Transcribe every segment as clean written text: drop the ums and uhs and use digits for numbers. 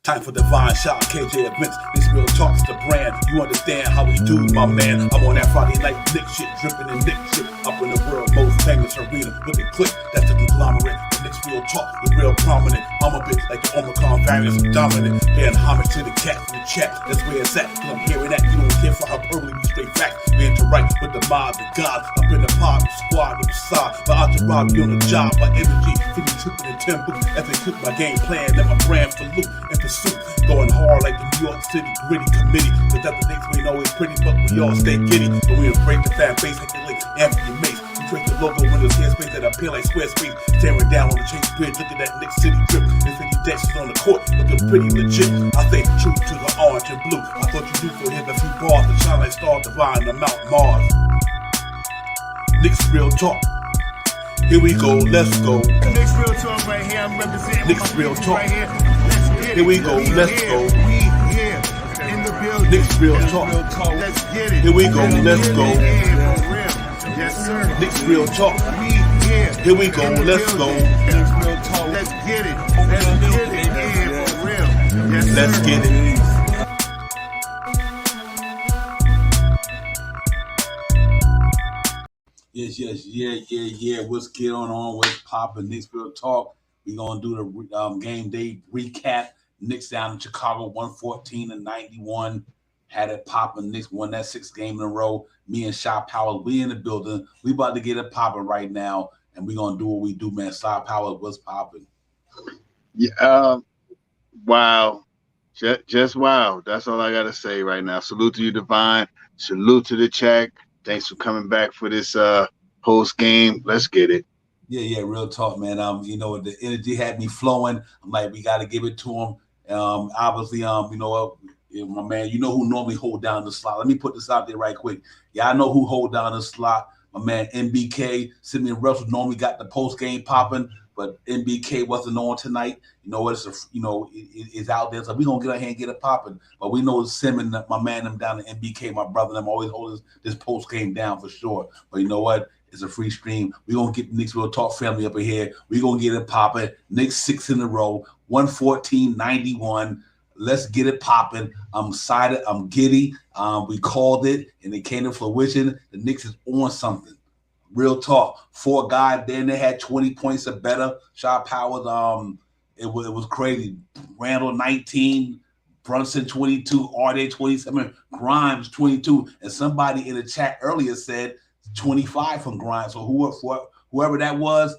Time for divine shot, KJ events. This real talk's the brand. You understand how we do, my man. I'm on that Friday night Knicks shit, dripping in Knicks shit. Up in the world most famous arena with the click. That's the conglomerate. The Knicks real talk is real prominent. I'm a bit like the Omicron variant, dominant. Paying homage to the cat in the chat. That's where it's at. Cause I'm hearing that. You don't care for how early we straight facts. We interact with the mob, the gods. Up in the pod, the squad, the facade. But I to rob you on the job. My energy, feeling tripping in tempo. As they cook my game plan, and my brand for loot and pursuit. Going hard like the New York City gritty committee. Cause that the Knicks ain't always pretty, but we all stay giddy. And we embrace the fan base like the late Anthony Mace. We trace the logo when there's airspace that appear like square space. Staring down on the Chase Bridge, look at that Knicks City drip. There's 50 decks on the court, looking pretty legit. I say true to the orange and blue. I thought you knew for him a few bars to shine like stars divine to Mount Mars. Knicks real talk. Here we go, let's go. Knicks real talk right here. I'm representing Knicks real talk. right here. Let's get it. Here we go, let's go. We here in the building. Knicks real talk. Let's get it. Here we go, let's go. Yeah, for real. Yes, sir. Knicks real talk. We here. Here we go, let's go. Knicks real talk. Let's get it. Let's get it. Yeah, for real. Yes, sir. Let's get it. Yes. What's going on? What's poppin'? Knicks real talk. We gonna do the game day recap. Knicks down in Chicago, 114-91. Had it poppin'. Knicks won that 6th game in a row. Me and Shy Powell, we in the building. We about to get it poppin' right now, and we gonna do what we do, man. Shy Powell, what's poppin'? Yeah, wow. Just wow. That's all I gotta say right now. Salute to you, Divine. Salute to the chat. Thanks for coming back for this post game. Let's get it. Yeah, real talk, man. You know, the energy had me flowing. I'm like, we got to give it to him. Obviously, you know what, my man, you know who normally hold down the slot. Let me put this out there right quick. Yeah, I know who hold down the slot. My man, MBK, Simeon Russell normally got the post game popping, but MBK wasn't on tonight. You know what? It's out there. So we gonna get out here and get it popping. But we know Simeon, my man, them down to MBK, my brother, them always holding this post game down for sure. But you know what? It's a free stream. We're going to get the Knicks Real Talk family up in here. We're going to get it popping. Knicks 6 in a row, 114-91. Let's get it popping. I'm excited. I'm giddy. We called it, and it came to fruition. The Knicks is on something. Real talk. 4 guys, then they had 20 points or better. Shot Powers, it was crazy. Randle 19, Brunson 22, RJ 27, Grimes 22. And somebody in the chat earlier said 25 from Grimes. So whoever that was,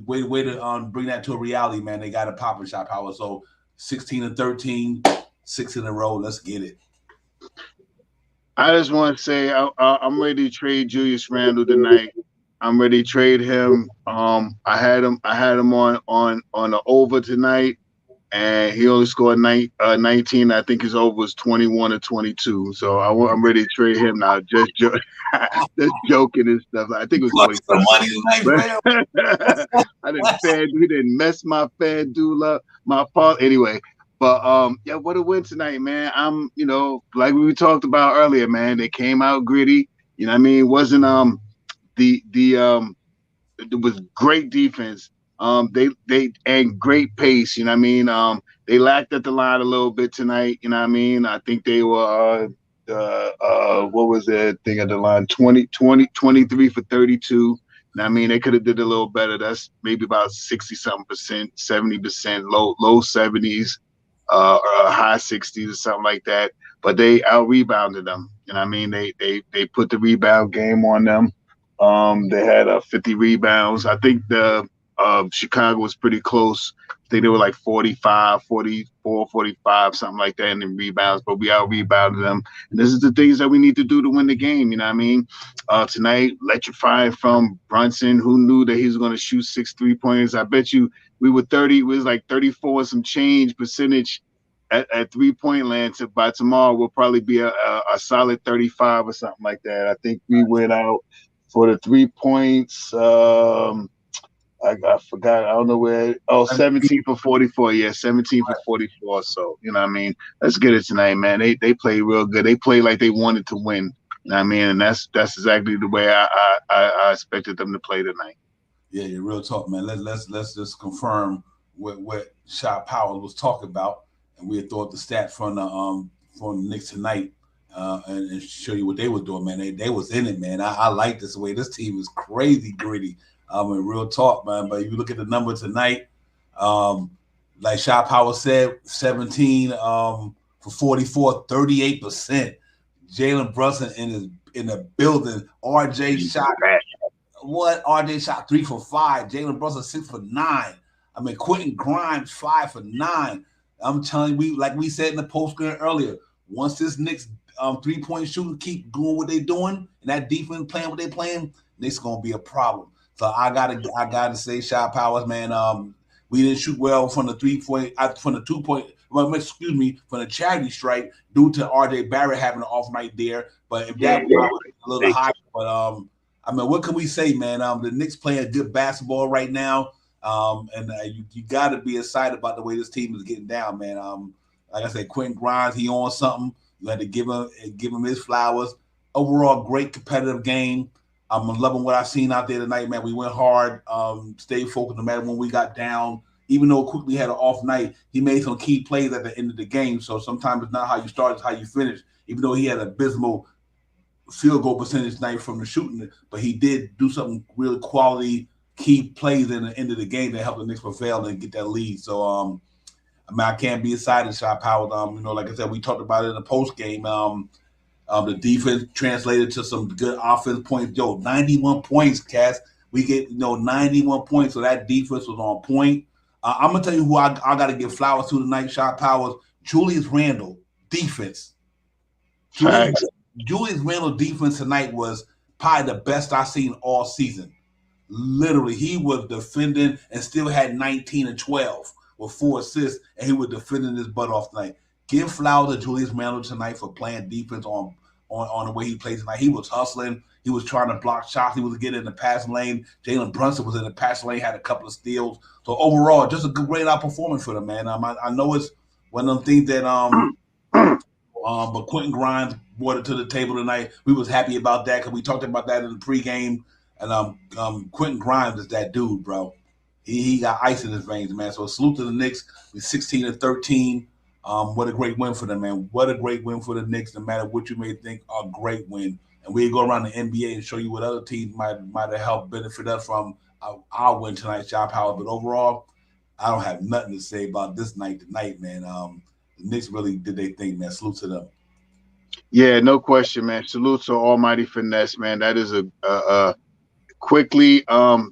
way to bring that to a reality, man. They got a popping shot power. So 16-13, 6 in a row. Let's get it. I just want to say I'm ready to trade Julius Randle tonight. I'm ready to trade him. I had him on the over tonight, and he only scored 19. I think his over was 21 or 22. So I'm ready to trade him now. Just joking and stuff. I think it was 25. He didn't mess my FanDuel up. My fault. Anyway, but yeah, what a win tonight, man. I'm, you know, like we talked about earlier, man. They came out gritty. You know what I mean? It wasn't it was great defense. They and great pace, you know what I mean? They lacked at the line a little bit tonight, you know what I mean? I think they were what was that thing at the line? 23 for 32. You know what I mean? They could have did a little better. That's maybe about 60-something%, 70%, low 70s, or high 60s or something like that. But they out-rebounded them. You know what I mean? They put the rebound game on them. They had 50 rebounds. I think the Chicago was pretty close. I think they were like 45, 44, 45, something like that in the rebounds, but we out-rebounded them. And this is the things that we need to do to win the game, you know what I mean? Tonight, electrifying from Brunson. Who knew that he was going to shoot 6 3-pointers? I bet you we was like 34 and some change percentage at three-point land. By tomorrow, we'll probably be a solid 35 or something like that. I think we went out for the 3 points. I forgot. I don't know where. 17 for 44. Yeah, 17 for 44. So, you know what I mean? Let's get it tonight, man. They play real good. They play like they wanted to win. You know what I mean? And that's exactly the way I expected them to play tonight. Yeah, real talk, man. Let's just confirm what Shot Powers was talking about, and we had thought the stat from the Knicks tonight, and show you what they were doing, man. They was in it, man. I like this way. This team is crazy gritty. In real talk, man. But if you look at the number tonight, like Shot Power said, 17 for 44, 38%. Jalen Brunson in the building. RJ shot what? RJ shot 3 for 5. Jalen Brunson 6 for 9. I mean, Quentin Grimes 5 for 9. I'm telling you, like we said in the post game earlier, once this Knicks 3-point shooting keep doing what they doing and that defense playing what they playing, Knicks gonna be a problem. So I gotta say, Shot Powers, man. We didn't shoot well from the 3-point, from the 2-point. Well, excuse me, from the charity strike due to RJ Barrett having an off night there. But if that was a little higher, but I mean, what can we say, man? The Knicks playing good basketball right now, and you got to be excited about the way this team is getting down, man. Like I said, Quentin Grimes, he on something. You had to give him his flowers. Overall, great competitive game. I'm loving what I've seen out there tonight, man. We went hard, stayed focused no matter when we got down. Even though Quickly had an off night, he made some key plays at the end of the game. So sometimes it's not how you start, it's how you finish. Even though he had an abysmal field goal percentage night from the shooting, but he did do something really quality, key plays in the end of the game that helped the Knicks prevail and get that lead. So, I mean, I can't be excited, Shot Power. Like I said, we talked about it in the post game. The defense translated to some good offense points. 91 points, Cass. We get 91 points, so that defense was on point. I'm gonna tell you who I got to give flowers to tonight. Shot Powers, Julius Randle defense. Julius Randle defense tonight was probably the best I've seen all season. Literally, he was defending and still had 19 and 12 with 4 assists, and he was defending his butt off tonight. Give flowers to Julius Randle tonight for playing defense on the way he plays tonight. He was hustling. He was trying to block shots. He was getting in the passing lane. Jalen Brunson was in the passing lane, had a couple of steals. So overall, just a great out performance for them, man. I know it's one of them things that but Quentin Grimes brought it to the table tonight. We was happy about that because we talked about that in the pregame. And Quentin Grimes is that dude, bro. He got ice in his veins, man. So salute to the Knicks. We're 16-13. What a great win for them, man. What a great win for the Knicks, no matter what you may think, a great win. And we go around the NBA and show you what other teams might have helped benefit us from our win tonight, Shot Power. But overall, I don't have nothing to say about this night tonight, man. The Knicks really did their thing, man. Salute to them. Yeah, no question, man. Salute to Almighty Finesse, man. That is a quickly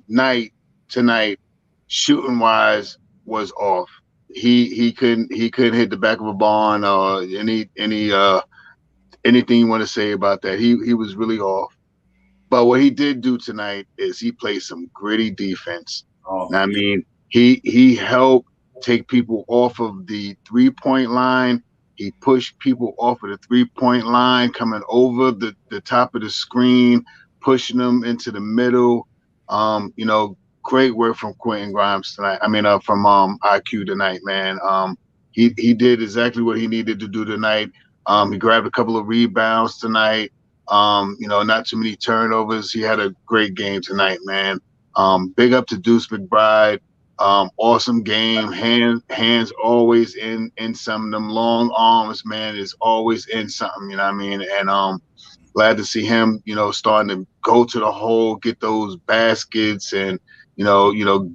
night tonight, shooting wise, was off. He couldn't hit the back of a barn or anything you want to say about that. He was really off. But what he did do tonight is he played some gritty defense. I mean, he helped take people off of the 3-point line. He pushed people off of the 3-point line, coming over the top of the screen, pushing them into the middle. Great work from Quentin Grimes tonight. I mean, from IQ tonight, man. He did exactly what he needed to do tonight. He grabbed a couple of rebounds tonight. Not too many turnovers. He had a great game tonight, man. Big up to Deuce McBride. Awesome game. Hands always in some of them long arms, man, is always in something, you know what I mean? And glad to see him, starting to go to the hole, get those baskets, and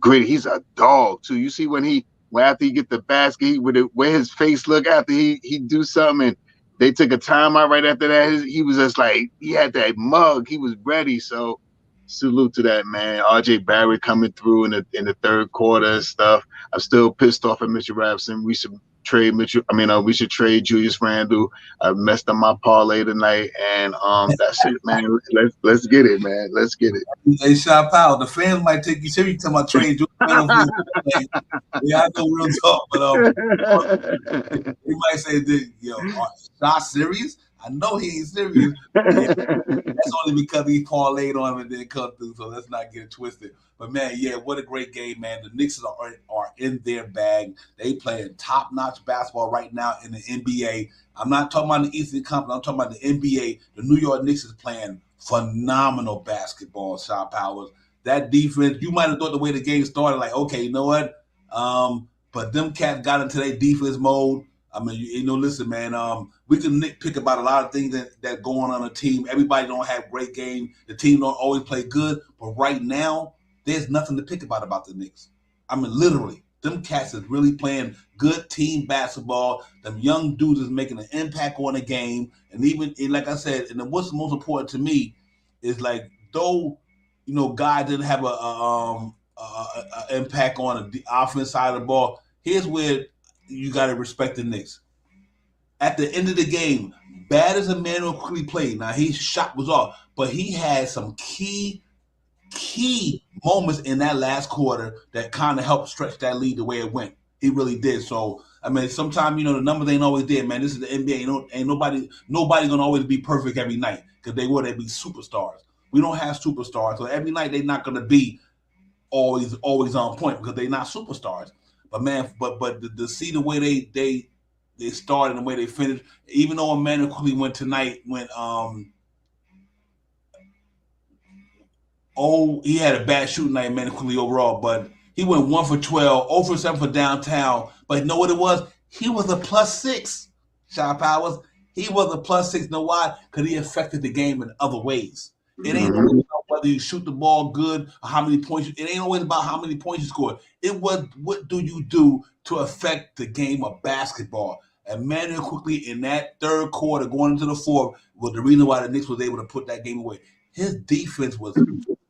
gritty. He's a dog too. You see when after he get the basket, where his face look after he do something, and they took a timeout right after that. He was just like, he had that mug. He was ready. So salute to that, man. RJ Barrett coming through in the third quarter and stuff. I'm still pissed off at Mitchell Robinson. We should trade we should trade Julius Randle. I messed up my parlay tonight, and that's it, man. Let's get it, man. Let's get it. Hey, Shot Powell, the fans might take you serious talking about trade Julius Randle. Yeah, I know real talk, but you might say, Shot serious? I know he ain't serious. That's only because he parlayed on him and didn't come through, so let's not get it twisted. But, man, yeah, what a great game, man. The Knicks are in their bag. They playing top-notch basketball right now in the NBA. I'm not talking about the Eastern Conference. I'm talking about the NBA. The New York Knicks is playing phenomenal basketball, Shot Powers. That defense, you might have thought the way the game started, like, okay, you know what? But them cats got into their defense mode. I mean, listen, man. We can nitpick about a lot of things that go on a team. Everybody don't have great game. The team don't always play good. But right now, there's nothing to pick about the Knicks. I mean, literally, them cats is really playing good team basketball. Them young dudes is making an impact on the game. And even, like I said, and what's most important to me is like, though, guy didn't have a impact on the offense side of the ball. Here's where you got to respect the Knicks. At the end of the game, bad as Emmanuel quickly played, now his shot was off, but he had some key moments in that last quarter that kind of helped stretch that lead the way it went. He really did. So, I mean, sometimes, the numbers ain't always there, man. This is the NBA. Ain't nobody gonna always be perfect every night because they be superstars. We don't have superstars, so every night they're not gonna be always on point because they're not superstars. But man, but to see the way they started and the way they finished, even though Emmanuel quickly went he had a bad shooting night, Emmanuel quickly overall, but he went 1 for 12, 0 for 7 for downtown. But you know what it was? He was a +6. Shot Powers. He was a +6. You know why? Because he affected the game in other ways. It ain't always about whether you shoot the ball good or how many points. It ain't always about how many points you score. It was what do you do to affect the game of basketball. Emmanuel quickly in that third quarter, going into the fourth, was the reason why the Knicks was able to put that game away. His defense was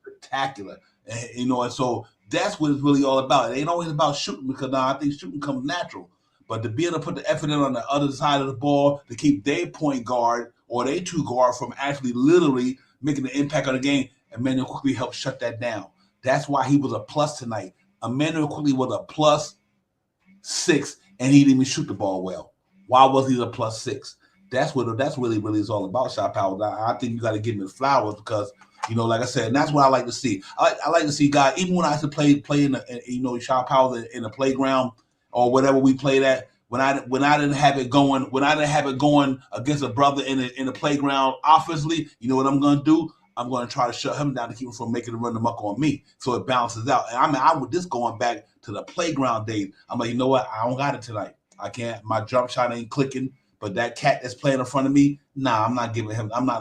spectacular, and so that's what it's really all about. It ain't always about shooting because now I think shooting comes natural. But to be able to put the effort in on the other side of the ball to keep their point guard or their two guard from actually literally making the impact on the game, Emmanuel quickly helped shut that down. That's why he was a plus tonight. Emmanuel quickly was a +6, and he didn't even shoot the ball well. Why was he a +6? That's really is all about, Shot Power. I think you got to give him his flowers because, like I said, and that's what I like to see. I like to see guys, even when I used to play in the, Shot Power in the playground or whatever we played at, when I didn't have it going against a brother in the playground offensively, you know what I'm going to do? I'm going to try to shut him down to keep him from making a run amok on me, so it balances out. And I would just going back to the playground days. I'm like, you know what? I don't got it tonight. I can't. My jump shot ain't clicking. But that cat that's playing in front of me, I'm not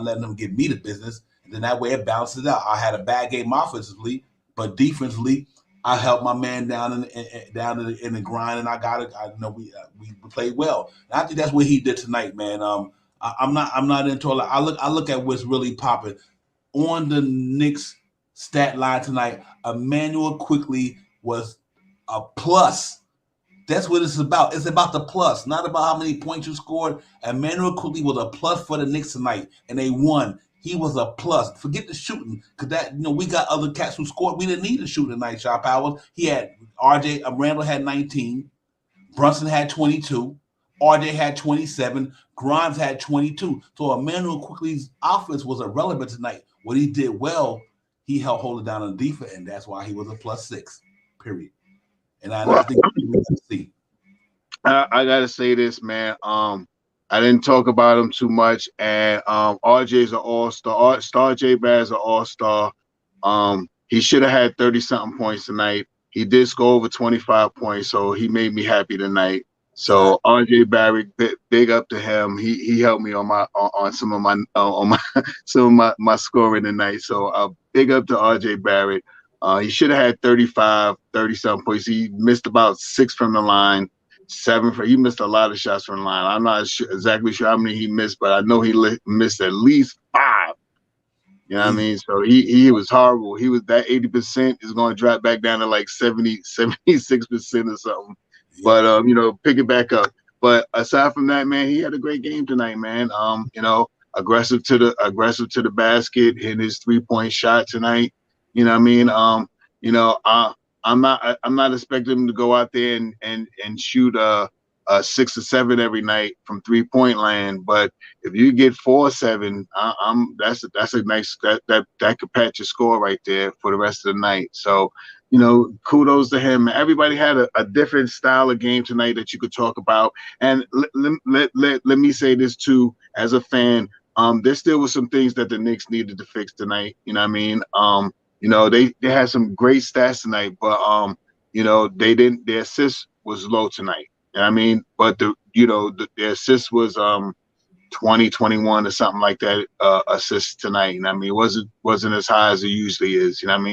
letting him give me the business. And then that way it balances out. I had a bad game offensively, but defensively, I helped my man down in the grind, and I got it. We played well. And I think that's what he did tonight, man. I'm not into all that. I look at what's really popping on the Knicks stat line tonight. Emmanuel quickly was a plus. That's what it's about. It's about the plus, not about how many points you scored. Emmanuel quickly was a plus for the Knicks tonight, and they won. He was a plus. Forget the shooting, because we got other cats who scored. We didn't need to shoot tonight, Shot Powers. He had Randle had 19, Brunson had 22, RJ had 27, Grimes had 22. So Emmanuel quickly's offense was irrelevant tonight. What he did well, he helped hold it down on defense, and that's why he was a +6. Period. And I think see. I gotta say this, man. I didn't talk about him too much, and RJ's an all-star. Star J Bad's an all-star. He should have had 30-something points tonight. He did score over 25 points, so he made me happy tonight. So RJ Barrett, big up to him. He helped me on some of my scoring tonight. So big up to RJ Barrett. He should have had 30-something points. He missed about 6 from the line, 7 he missed a lot of shots from the line. I'm not exactly sure how many he missed, but I know he missed at least 5. You know what I mean? So he was horrible. He was that 80% is going to drop back down to like 76% or something. Yeah. But pick it back up. But aside from that, man, he had a great game tonight, man. Aggressive to the basket, hitting his 3-point shot tonight. You know what I mean? I'm not expecting him to go out there and shoot a 6 or 7 every night from 3-point land. But if you get 4 or 7, that's a nice that could patch your score right there for the rest of the night. So, kudos to him. Everybody had a different style of game tonight that you could talk about. And let me say this too, as a fan, there still was some things that the Knicks needed to fix tonight. You know what I mean? They had some great stats tonight, but they didn't. Their assists was low tonight. You know what I mean? But the assist was 20, 21 or something like that assists tonight. And I mean, it wasn't as high as it usually is. You know what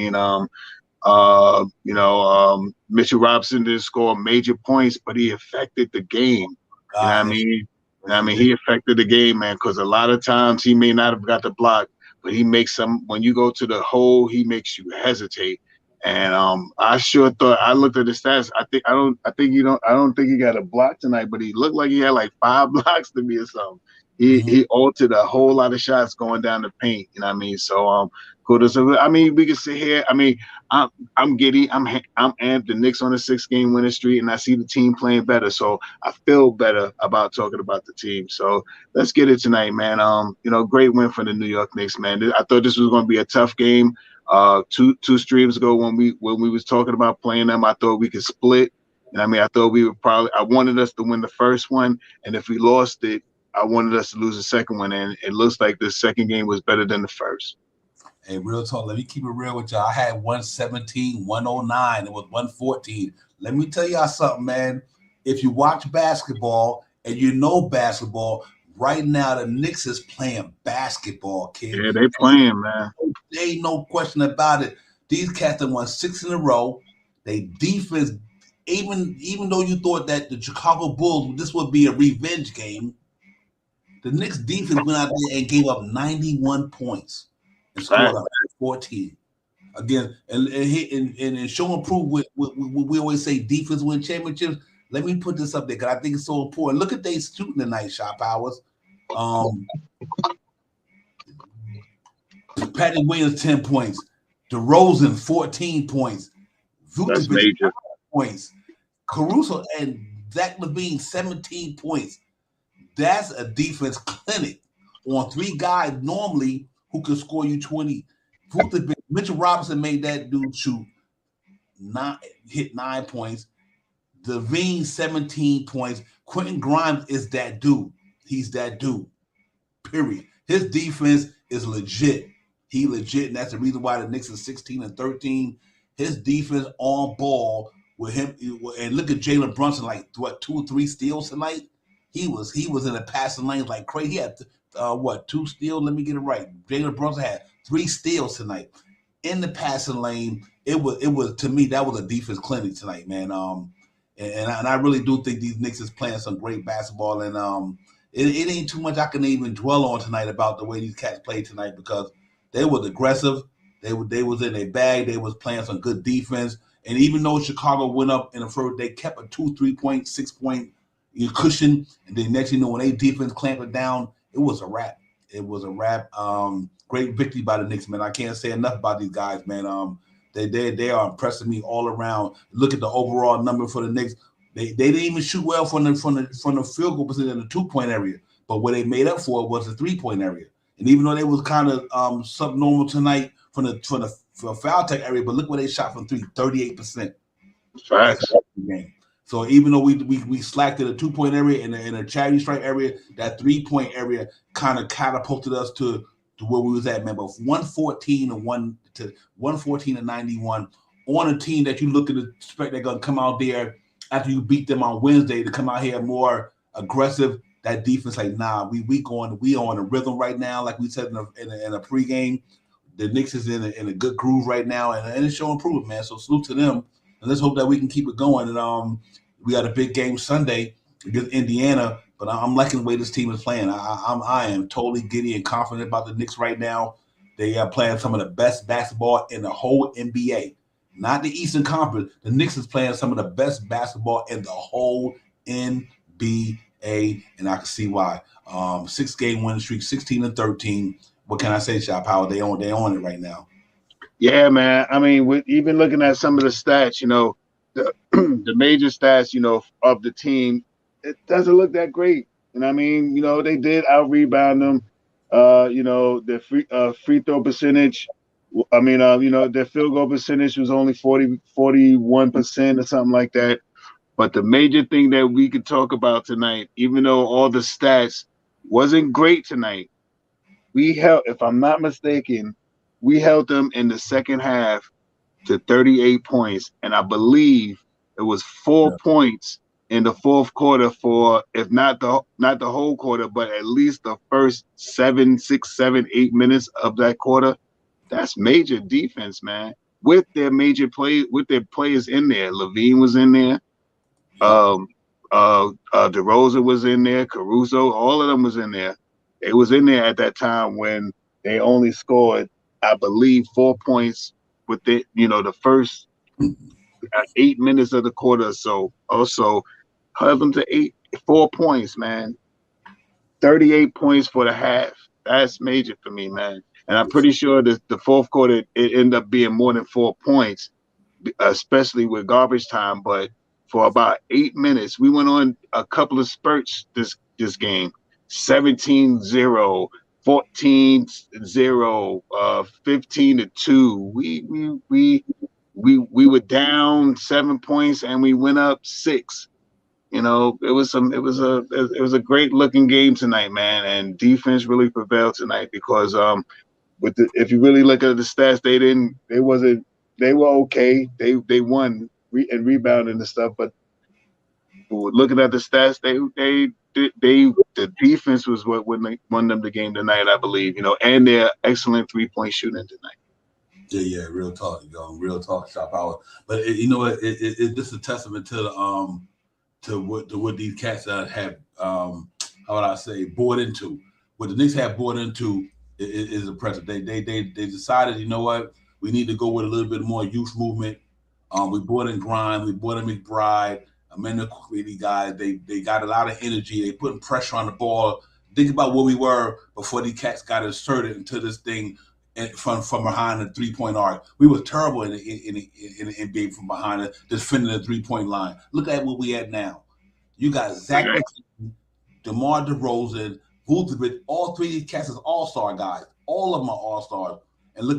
I mean? Mitchell Robinson didn't score major points, but he affected the game. You know what I mean? You know what I mean? He affected the game, man, because a lot of times he may not have got the block, but he makes some, when you go to the hole, he makes you hesitate. And I sure thought, I looked at the stats. I don't think he got a block tonight, but he looked like he had like 5 blocks to me or something. He altered a whole lot of shots going down the paint. You know what I mean? So kudos. I mean, we can sit here. I mean, I'm giddy. I'm amped. The Knicks on a 6-game winning streak, and I see the team playing better. So I feel better about talking about the team. So let's get it tonight, man. Great win for the New York Knicks, man. I thought this was going to be a tough game. Two streams ago when we was talking about playing them, I thought we could split. And I mean, I wanted us to win the first one, and if we lost it, I wanted us to lose the second one. And it looks like the second game was better than the first. Hey, real talk. Let me keep it real with y'all. I had 117, 109. It was 114. Let me tell y'all something, man. If you watch basketball and you know basketball, right now the Knicks is playing basketball, kid. Yeah, they playing, man. There ain't no question about it. These cats have won 6 in a row. They defense, even though you thought that the Chicago Bulls, this would be a revenge game, the Knicks defense went out there and gave up 91 points. And scored 14 again, and show and prove. We always say defense win championships. Let me put this up there because I think it's so important. Look at they shooting tonight, shot powers. Patty Williams 10 points, DeRozan 14 points, that's major points, Caruso and Zach LaVine 17 points. That's a defense clinic on 3 guys normally who could score you 20. Mitchell Robinson made that dude hit 9 points. Devine 17 points. Quentin Grimes is that dude. He's that dude. Period. His defense is legit. He legit, and that's the reason why the Knicks is 16 and 13. His defense on ball with him, and look at Jalen Brunson, like 2 or 3 steals tonight. He was in the passing lanes like crazy. He had 2 steals? Let me get it right. Jalen Brunson had 3 steals tonight in the passing lane. It was to me that was a defense clinic tonight, man. And I really do think these Knicks is playing some great basketball, and it ain't too much I can even dwell on tonight about the way these cats played tonight because they was aggressive. They was in their bag. They was playing some good defense, and even though Chicago went up in the first, they kept a 2, 3 point, 6 point cushion, and then next you know when they defense clamped it down. It was a wrap. It was a wrap. Great victory by the Knicks, man. I can't say enough about these guys, man. They are impressing me all around. Look at the overall number for the Knicks. They didn't even shoot well from the field goal position in the 2-point area, but what they made up for was the 3-point area. And even though they was kind of subnormal tonight from the foul tech area, but look where they shot from 3, 38%. Facts. So even though we slacked in the 2-point area and in a charity stripe area, that 3-point area kind of catapulted us to where we was at, man. But 114 and 91 on a team that you look at and expect they're gonna come out there after you beat them on Wednesday to come out here more aggressive. That defense, like, nah, we on a rhythm right now, like we said in a pregame. The Knicks is in a good groove right now, and it's showing improvement, man. So salute to them. And let's hope that we can keep it going. And we got a big game Sunday against Indiana, but I'm liking the way this team is playing. I am totally giddy and confident about the Knicks right now. They are playing some of the best basketball in the whole NBA, not the Eastern Conference. The Knicks is playing some of the best basketball in the whole NBA, and I can see why. 6-game winning streak, 16 and 13. What can I say, Shot Power? They on it right now. Yeah, man. I mean, even looking at some of the stats, the major stats, of the team, it doesn't look that great. And I mean, they did out-rebound them. Their free throw percentage, their field goal percentage was only 41% or something like that. But the major thing that we could talk about tonight, even though all the stats wasn't great tonight, we held, if I'm not mistaken, we held them in the second half to 38 points. And I believe It was 4 points in the fourth quarter for, if not the whole quarter, but at least the first 7, 6, 7, 8 minutes of that quarter. That's major defense, man. With their players in there. Levine was in there. DeRozan was in there. Caruso, all of them was in there. It was in there at that time when they only scored, I believe, 4 points with the first 8 minutes of the quarter or so. Also, held them to 4 points, man. 38 points for the half. That's major for me, man. And I'm pretty sure that the fourth quarter it ended up being more than 4 points, especially with garbage time. But for about 8 minutes, we went on a couple of spurts this game. 17-0, 14-0, 15-2. We were down 7 points and we went up 6. It was a great looking game tonight, man, and defense really prevailed tonight because if you really look at the stats, they were okay. They won and rebounding and stuff, but looking at the stats, the defense was what won them the game tonight, I believe. And their excellent 3-point shooting tonight. Yeah, real talk, real talk, shot power. But it's just a testament to what these cats have how would I say bought into. What the Knicks have bought into is impressive. They decided, you know what, we need to go with a little bit more youth movement. We brought in Grimes, we brought in McBride, Amanda Queenie guys. They got a lot of energy. They putting pressure on the ball. Think about where we were before these cats got inserted into this thing from behind the 3-point arc. We were terrible in the NBA from behind defending the 3-point line. Look at what we at now. You got Zach McClain, DeMar DeRozan, Vucevic. All three of these cats is all-star guys. All of them are all-stars. And look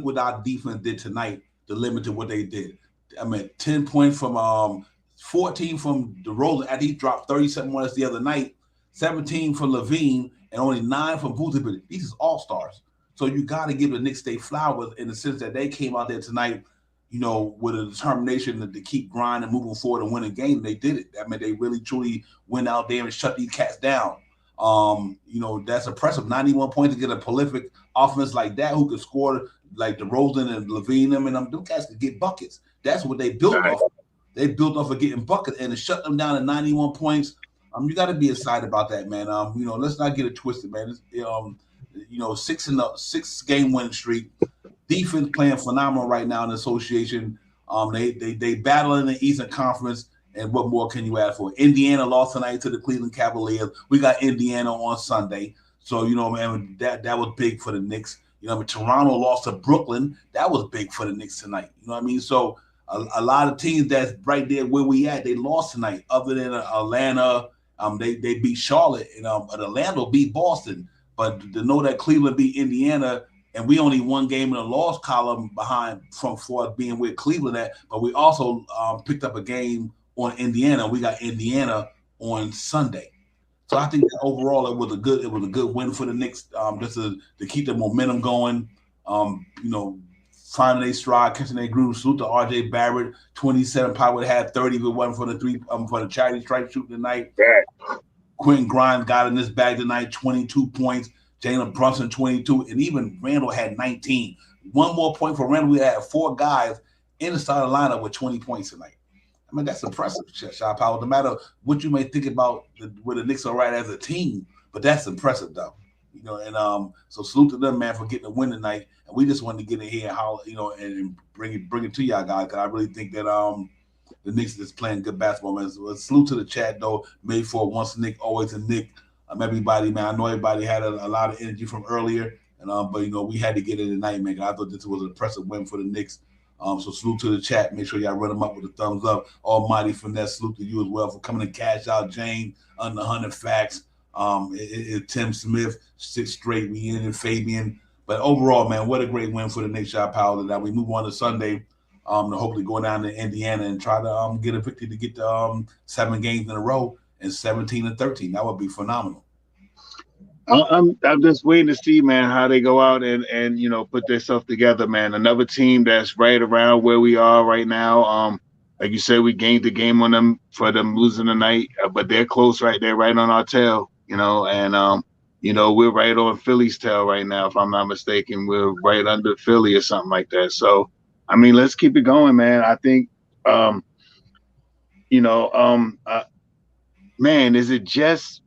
what our defense did tonight to limit to what they did. I mean, 10 points from 14 from DeRozan after he dropped 37 points the other night, 17 from Levine, and only 9 from Vucevic. These is all-stars. So you got to give the Knicks their flowers in the sense that they came out there tonight, with a determination to keep grinding, moving forward, and win a game. They did it. I mean, they really, truly went out there and shut these cats down. That's impressive. 91 points to get a prolific offense like that who could score like DeRozan and Levine and them cats could get buckets. That's what they built off of. They built off of getting buckets and to shut them down at 91 points. You got to be excited about that, man. Let's not get it twisted, man. 6-game winning streak. Defense playing phenomenal right now in the association. They battle in the Eastern Conference, and what more can you ask for? Indiana lost tonight to the Cleveland Cavaliers. We got Indiana on Sunday, so man, that was big for the Knicks. Toronto lost to Brooklyn. That was big for the Knicks tonight. You know what I mean? So a lot of teams that's right there where we at, they lost tonight. Other than Atlanta, they beat Charlotte, and Atlanta beat Boston. But to know that Cleveland beat Indiana, and we only one game in the loss column behind from for being with Cleveland at, but we also picked up a game on Indiana. We got Indiana on Sunday. So I think that overall it was a good win for the Knicks, just to keep the momentum going. Finding their stride, catching their groove. Salute to RJ Barrett, 27, probably would have had 30 if it wasn't for the charity strike shooting tonight. Yeah. Quentin Grimes got in this bag tonight, 22 points. Jalen Brunson, 22, and even Randle had 19. One more point for Randle. We had 4 guys in the starting lineup with 20 points tonight. I mean, that's impressive, shot power. No matter what you may think about where the Knicks are right as a team, but that's impressive, though. So salute to them, man, for getting a win tonight. And we just wanted to get in here and and bring it to y'all guys. Because I really think that the Knicks is playing good basketball, man. So salute to the chat, though. Made for once a Knick, always a Knick. Everybody, man. I know everybody had a lot of energy from earlier, but we had to get it tonight, man. I thought this was an impressive win for the Knicks. So salute to the chat. Make sure y'all run them up with a thumbs up. Almighty Finesse, salute to you as well for coming to cash out. Jane, Under 100 Facts. Tim Smith, 6 straight. We in and Fabian. But overall, man, what a great win for the Knicks, shot power. That we move on to Sunday. To hopefully go down to Indiana and try to get a victory to get the 7 games in a row and 17-13. That would be phenomenal. I'm just waiting to see, man, how they go out and put themselves together, man. Another team that's right around where we are right now. like you said, we gained the game on them for them losing tonight, but they're close right there, right on our tail, and we're right on Philly's tail right now, if I'm not mistaken. We're right under Philly or something like that. So, I mean, let's keep it going, man. I think, you know, man, is it just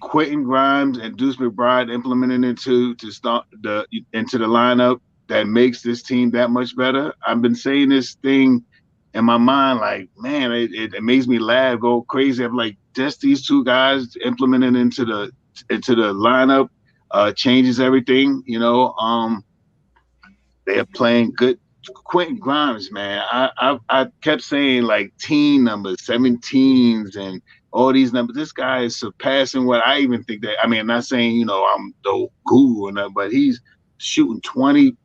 Quentin Grimes and Deuce McBride implementing into the lineup that makes this team that much better? I've been saying this thing in my mind, like, man, it makes me laugh, go crazy. I'm like, just these two guys implementing into the lineup changes everything. They're playing good. Quentin Grimes, man, I kept saying like teen numbers, 17s and all these numbers. This guy is surpassing what I even think that. I mean, I'm not saying I'm the guru or nothing, but he's shooting 20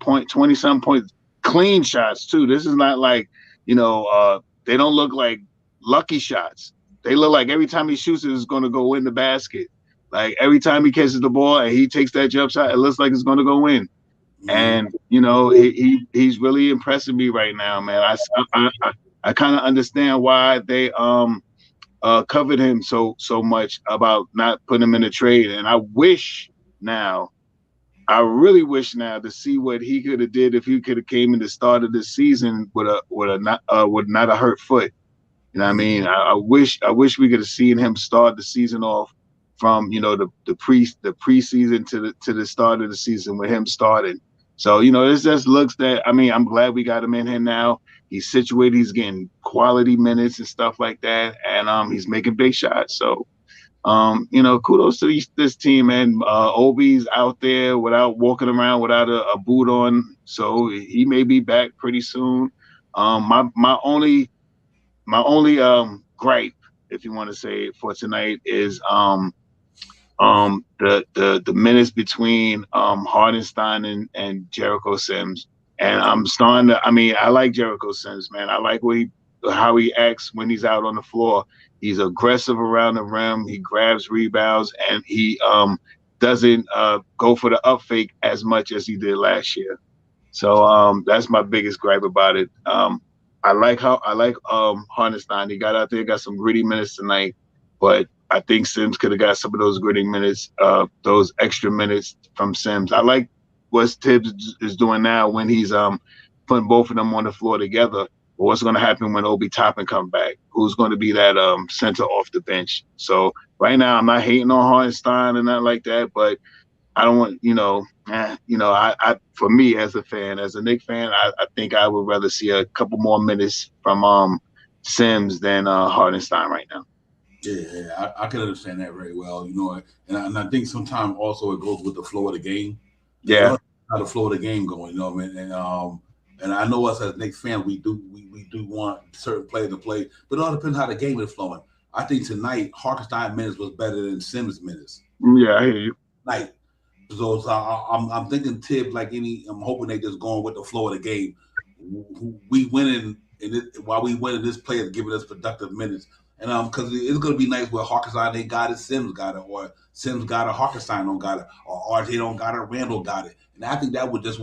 some points, clean shots too. This is not like they don't look like lucky shots. They look like every time he shoots it is going to go in the basket. Like every time he catches the ball and he takes that jump shot, it looks like it's going to go in. And he's really impressing me right now, man. I kind of understand why they covered him so much about not putting him in a trade. And I really wish now to see what he could have did if he could have came in the start of the season with not a hurt foot. You know what I mean? I wish we could have seen him start the season off from the preseason to the start of the season with him starting. So it just looks that. I mean, I'm glad we got him in here now. He's situated. He's getting quality minutes and stuff like that, and he's making big shots. So, kudos to this team, man. Obi's out there walking around without a boot on, so he may be back pretty soon. My only gripe, if you want to say it, for tonight is the minutes between Hardenstein and Jericho Sims. And I'm starting to. I mean, I like Jericho Sims, man. I like how he acts when he's out on the floor. He's aggressive around the rim. He grabs rebounds, and he doesn't go for the up fake as much as he did last year. So that's my biggest gripe about it. I like Hardenstein. He got out there, got some gritty minutes tonight, but I think Sims could have got some of those gritty minutes, those extra minutes from Sims. I like what Tibbs is doing now when he's putting both of them on the floor together. But what's going to happen when Obi Toppin come back? Who's going to be that center off the bench? So right now, I'm not hating on Hardenstein and nothing like that, but I don't want, for me as a fan, as a Knicks fan, I think I would rather see a couple more minutes from Sims than Hardenstein right now. Yeah, I can understand that very well, and I think sometimes also it goes with the flow of the game. Yeah, how the flow of the game going, and I know us as Knicks fans, we do want certain players to play, but it all depends how the game is flowing. I think tonight Hartenstein minutes was better than Sims minutes. Yeah, I hear you. Like, so I'm thinking Tibbs, I'm hoping they just going with the flow of the game. We winning while we winning, this player giving us productive minutes. And because it's going to be nice where Hartenstein they got it, Sims got it, or Sims got it, Hartenstein don't got it, or RJ don't got it, Randle got it. And I think that was just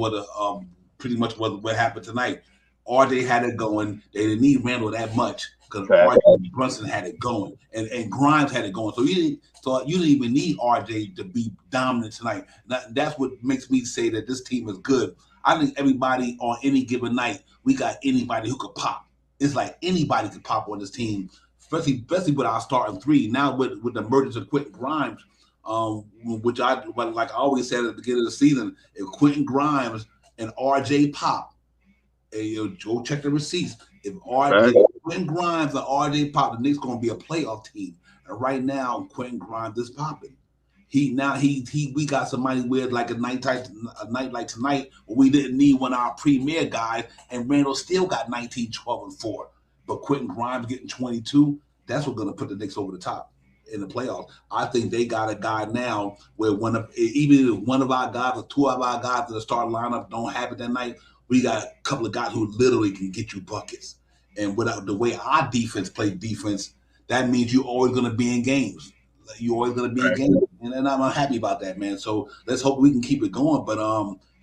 pretty much what happened tonight. RJ had it going. They didn't need Randle that much because RJ Brunson had it going, and Grimes had it going. So you didn't even need RJ to be dominant tonight. That's what makes me say that this team is good. I think everybody on any given night, we got anybody who could pop. It's like anybody could pop on this team. Especially with our starting three. Now with the emergence of Quentin Grimes, which I always said at the beginning of the season, if Quentin Grimes and RJ pop, go check the receipts. If Quentin Grimes and RJ pop, the Knicks going to be a playoff team. And right now, Quentin Grimes is popping. We got somebody with like a night like tonight where we didn't need one of our premier guys, and Randall still got 19, 12, and 4. But Quentin Grimes getting 22, that's what's going to put the Knicks over the top in the playoffs. I think they got a guy now where even if one of our guys or two of our guys in the starting lineup don't have it that night, we got a couple of guys who literally can get you buckets. And without the way our defense plays defense, that means you're always going to be in games. You're always going to be in games, and I'm happy about that, man. So let's hope we can keep it going. But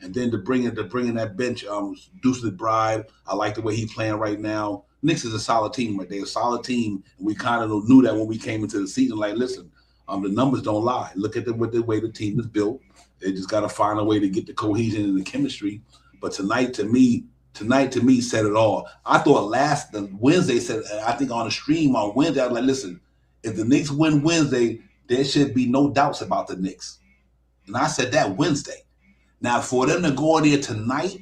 and then to bring in that bench, Deuce McBride, I like the way he's playing right now. Knicks is a solid team, right? They're a solid team. And we kind of knew that when we came into the season. Like, listen, the numbers don't lie. Look at with the way the team is built. They just got to find a way to get the cohesion and the chemistry. But tonight to me said it all. I thought the Wednesday said, I think on the stream on Wednesday, I was like, listen, if the Knicks win Wednesday, there should be no doubts about the Knicks. And I said that Wednesday. Now, for them to go in there tonight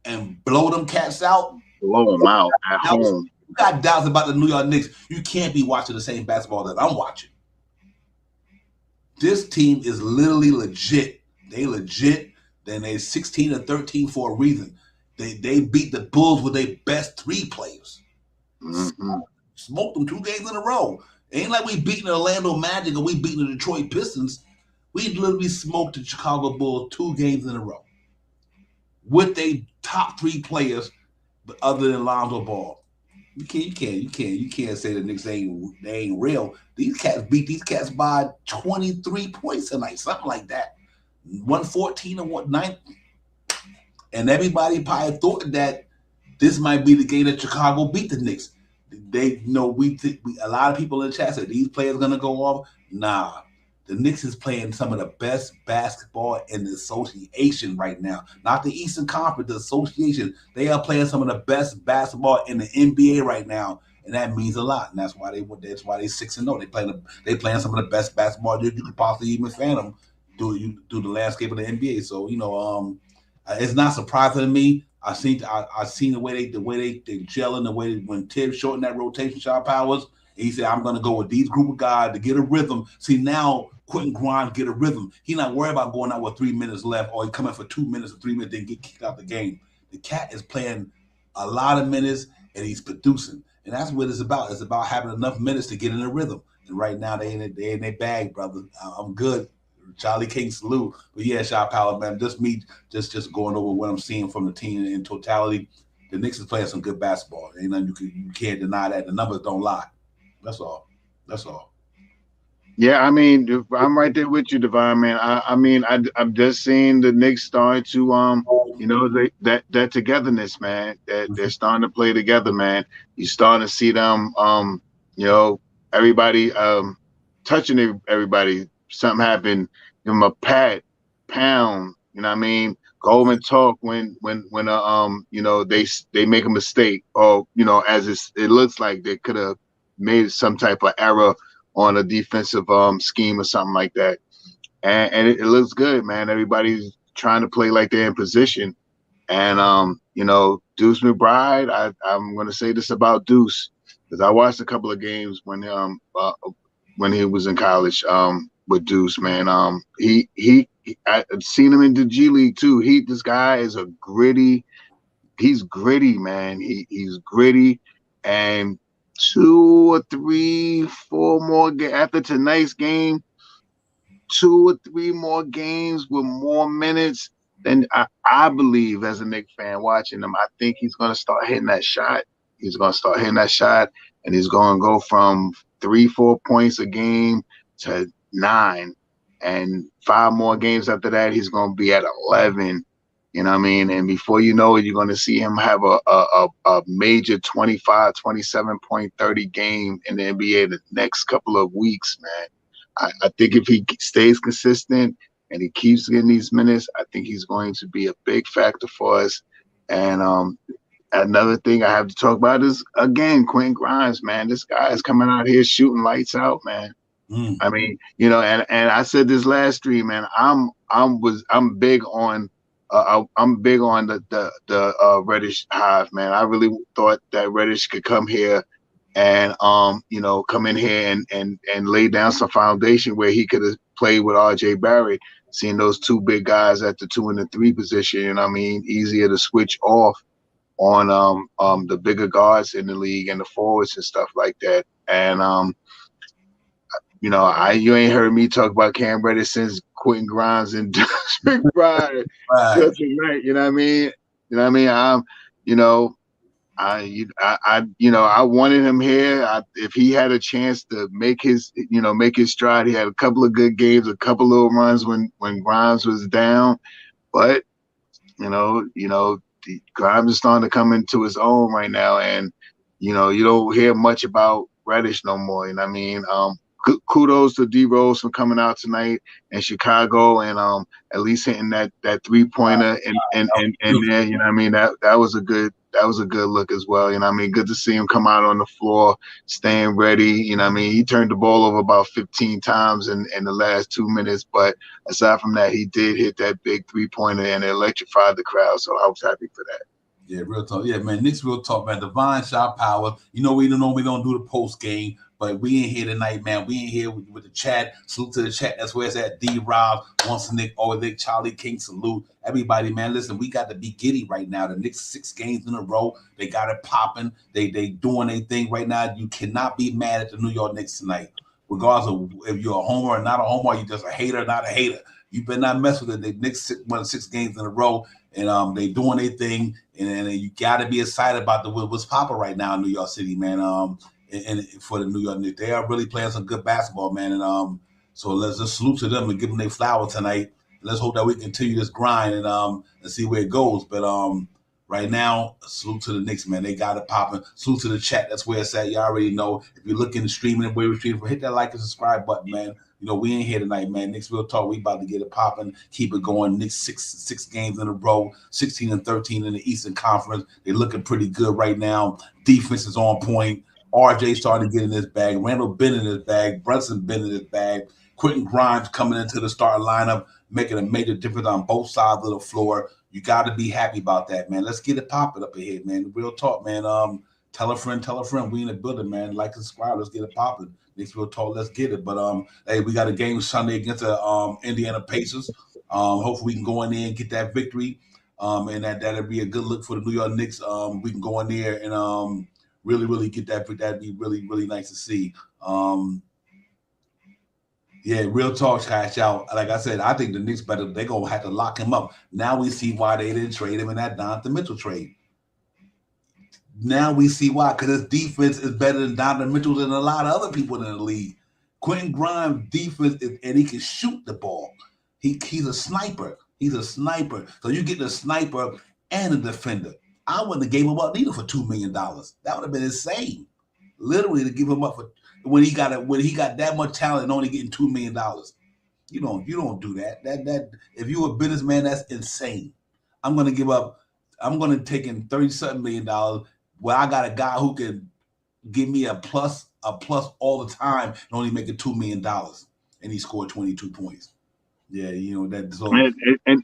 and blow them cats out, blow them out at home. You got doubts about the New York Knicks. You can't be watching the same basketball that I'm watching. This team is literally legit. They legit. Then they 16 or 13 for a reason. They beat the Bulls with their best 3 players. Mm-hmm. Smoked them 2 games in a row. It ain't like we beating the Orlando Magic or we beating the Detroit Pistons. We literally smoked the Chicago Bulls 2 games in a row with their top 3 players, but other than Lonzo Ball. You can't say the Knicks ain't real. These cats beat these cats by 23 points tonight, something like that. 114 and 1-9. And everybody probably thought that this might be the game that Chicago beat the Knicks. They know a lot of people in the chat said these players are gonna go off. Nah. The Knicks is playing some of the best basketball in the association right now. Not the Eastern Conference, the association. They are playing some of the best basketball in the NBA right now, and that means a lot. And that's why they 6-0. They playing some of the best basketball you could possibly even fathom through the landscape of the NBA. So it's not surprising to me. I seen the way they gelling, the way when Tibbs shortened that rotation shot powers. And he said, I'm going to go with these group of guys to get a rhythm. See, now Quentin Grimes get a rhythm. He's not worried about going out with 3 minutes left or he coming for 2 minutes or 3 minutes, then get kicked out the game. The cat is playing a lot of minutes and he's producing. And that's what it's about. It's about having enough minutes to get in a rhythm. And right now, they in their bag, brother. I'm good. Charlie King salute. But yeah, Shot Power, man, just going over what I'm seeing from the team in totality. The Knicks is playing some good basketball. Ain't nothing you can't deny that. The numbers don't lie. That's all. Yeah, I mean, I'm right there with you, Divine, man. I'm just seeing the Knicks starting to, that togetherness, man. That they're starting to play together, man. You're starting to see them, everybody touching everybody. Something happened, give them a pat, pound. You know what I mean? Goldman talk when they make a mistake, or as it looks like they could have made some type of error on a defensive scheme or something like that, and it looks good, man. Everybody's trying to play like they're in position, and Deuce McBride. I'm going to say this about Deuce because I watched a couple of games when he was in college with Deuce, man. I've seen him in the G League too. This guy is he's gritty, man. He's gritty, and 2 or 3, 4 more after tonight's game, 2 or 3 more games with more minutes, then I believe, as a Knicks fan watching him, I think he's going to start hitting that shot. He's going to start hitting that shot, and he's going to go from 3-4 points a game to 9, and 5 more games after that, he's going to be at 11. You know what I mean? And before you know it, you're going to see him have a major 25, 27 point, 30 game in the NBA the next couple of weeks, man. I think if he stays consistent and he keeps getting these minutes, I think he's going to be a big factor for us. And another thing I have to talk about is, again, Quentin Grimes, man. This guy is coming out here shooting lights out, man. I mean, and I said this last stream, man. I'm big on the Reddish hive, man. I really thought that Reddish could come here and come in here and lay down some foundation where he could have played with RJ Barrett, seeing those 2 big guys at the 2 and the 3 position. You know what I mean? Easier to switch off on the bigger guards in the league and the forwards and stuff like that. And you ain't heard me talk about Cam Reddish since Quentin Grimes and Deuce McBride tonight. You know what I mean? I wanted him here. If he had a chance to make his stride, he had a couple of good games, a couple of little runs when Grimes was down, but Grimes is starting to come into his own right now, and you don't hear much about Reddish no more. You know what I mean? Kudos to D Rose for coming out tonight in Chicago and at least hitting that 3-pointer and there, you know what I mean? That was a good look as well. You know what I mean? Good to see him come out on the floor, staying ready. You know what I mean? He turned the ball over about 15 times in the last 2 minutes, but aside from that, he did hit that big 3-pointer and it electrified the crowd. So I was happy for that. Yeah, real talk. Yeah, man. Knicks real talk, man. Divine shot power. You know, we don't normally don't do the post game, but we in here tonight, man. We in here with the chat. Salute to the chat. That's where it's at. D Rob, once Nick, Nick, Charlie King. Salute everybody, man. Listen, we got to be giddy right now. The Knicks 6 games in a row. They got it popping. They doing their thing right now. You cannot be mad at the New York Knicks tonight, regardless of if you're a homer or not a homer. Or you just a hater, or not a hater. You better not mess with it. The Knicks won 6 games in a row. And they doing their thing, and you got to be excited about what's popping right now in New York City, man. And for the New York Knicks, they are really playing some good basketball, man. And so let's just salute to them and give them their flowers tonight. Let's hope that we continue this grind and see where it goes. But right now, salute to the Knicks, man. They got it popping. Salute to the chat. That's where it's at. You already know. If you're looking to streaming, where we're streaming, hit that like and subscribe button, man. You know, we ain't here tonight, man. Knicks real talk. We about to get it popping, keep it going. Knicks six games in a row, 16-13 in the Eastern Conference. They're looking pretty good right now. Defense is on point. RJ starting to get in his bag. Randle been in his bag. Brunson been in his bag. Quentin Grimes coming into the starting lineup, making a major difference on both sides of the floor. You got to be happy about that, man. Let's get it popping up ahead, man. Real talk, man. Tell a friend. We in the building, man. Like and subscribe. Let's get it popping. Knicks real talk. Let's get it. But hey, we got a game Sunday against the Indiana Pacers. Hopefully we can go in there and get that victory. And that'll be a good look for the New York Knicks. We can go in there and really, really get that. That'd be really, really nice to see. Yeah, real talk, cash out. Like I said, I think the Knicks better. They're gonna have to lock him up. Now we see why they didn't trade him in that Donovan Mitchell trade. Now we see why, because his defense is better than Donovan Mitchell and a lot of other people in the league. Quentin Grimes' defense and he can shoot the ball. He's a sniper. He's a sniper. So you get the sniper and a defender. I wouldn't have gave him up neither for $2 million. That would have been insane. Literally to give him up for when he got that much talent and only getting $2 million. You don't do that. That if you're a businessman, that's insane. I'm gonna take in $30-something million. Well, I got a guy who can give me a plus all the time and only making $2 million, and he scored 22 points. Yeah, that. So,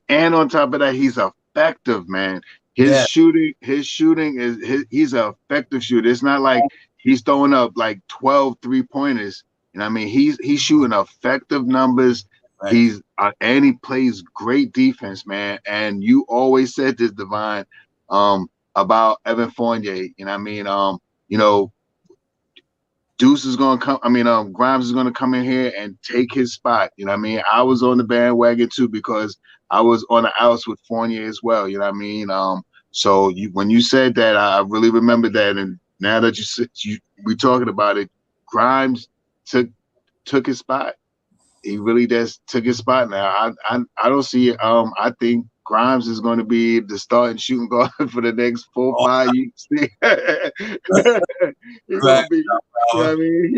and on top of that, he's effective, man. His shooting is he's an effective shooter. It's not like he's throwing up like 12 3-pointers. You know what I mean? He's shooting effective numbers. Right. And he plays great defense, man. And you always said this, Divine, about Evan Fournier. You know what I mean? Deuce is gonna come. Grimes is gonna come in here and take his spot. You know what I mean? I was on the bandwagon too because I was on the outs with Fournier as well. You know what I mean? So when you said that, I really remember that. And now that we talking about it, Grimes took his spot. He really just took his spot now. I don't see it. I think Grimes is going to be the starting shooting guard for the next 4 or 5 years. He's gonna be,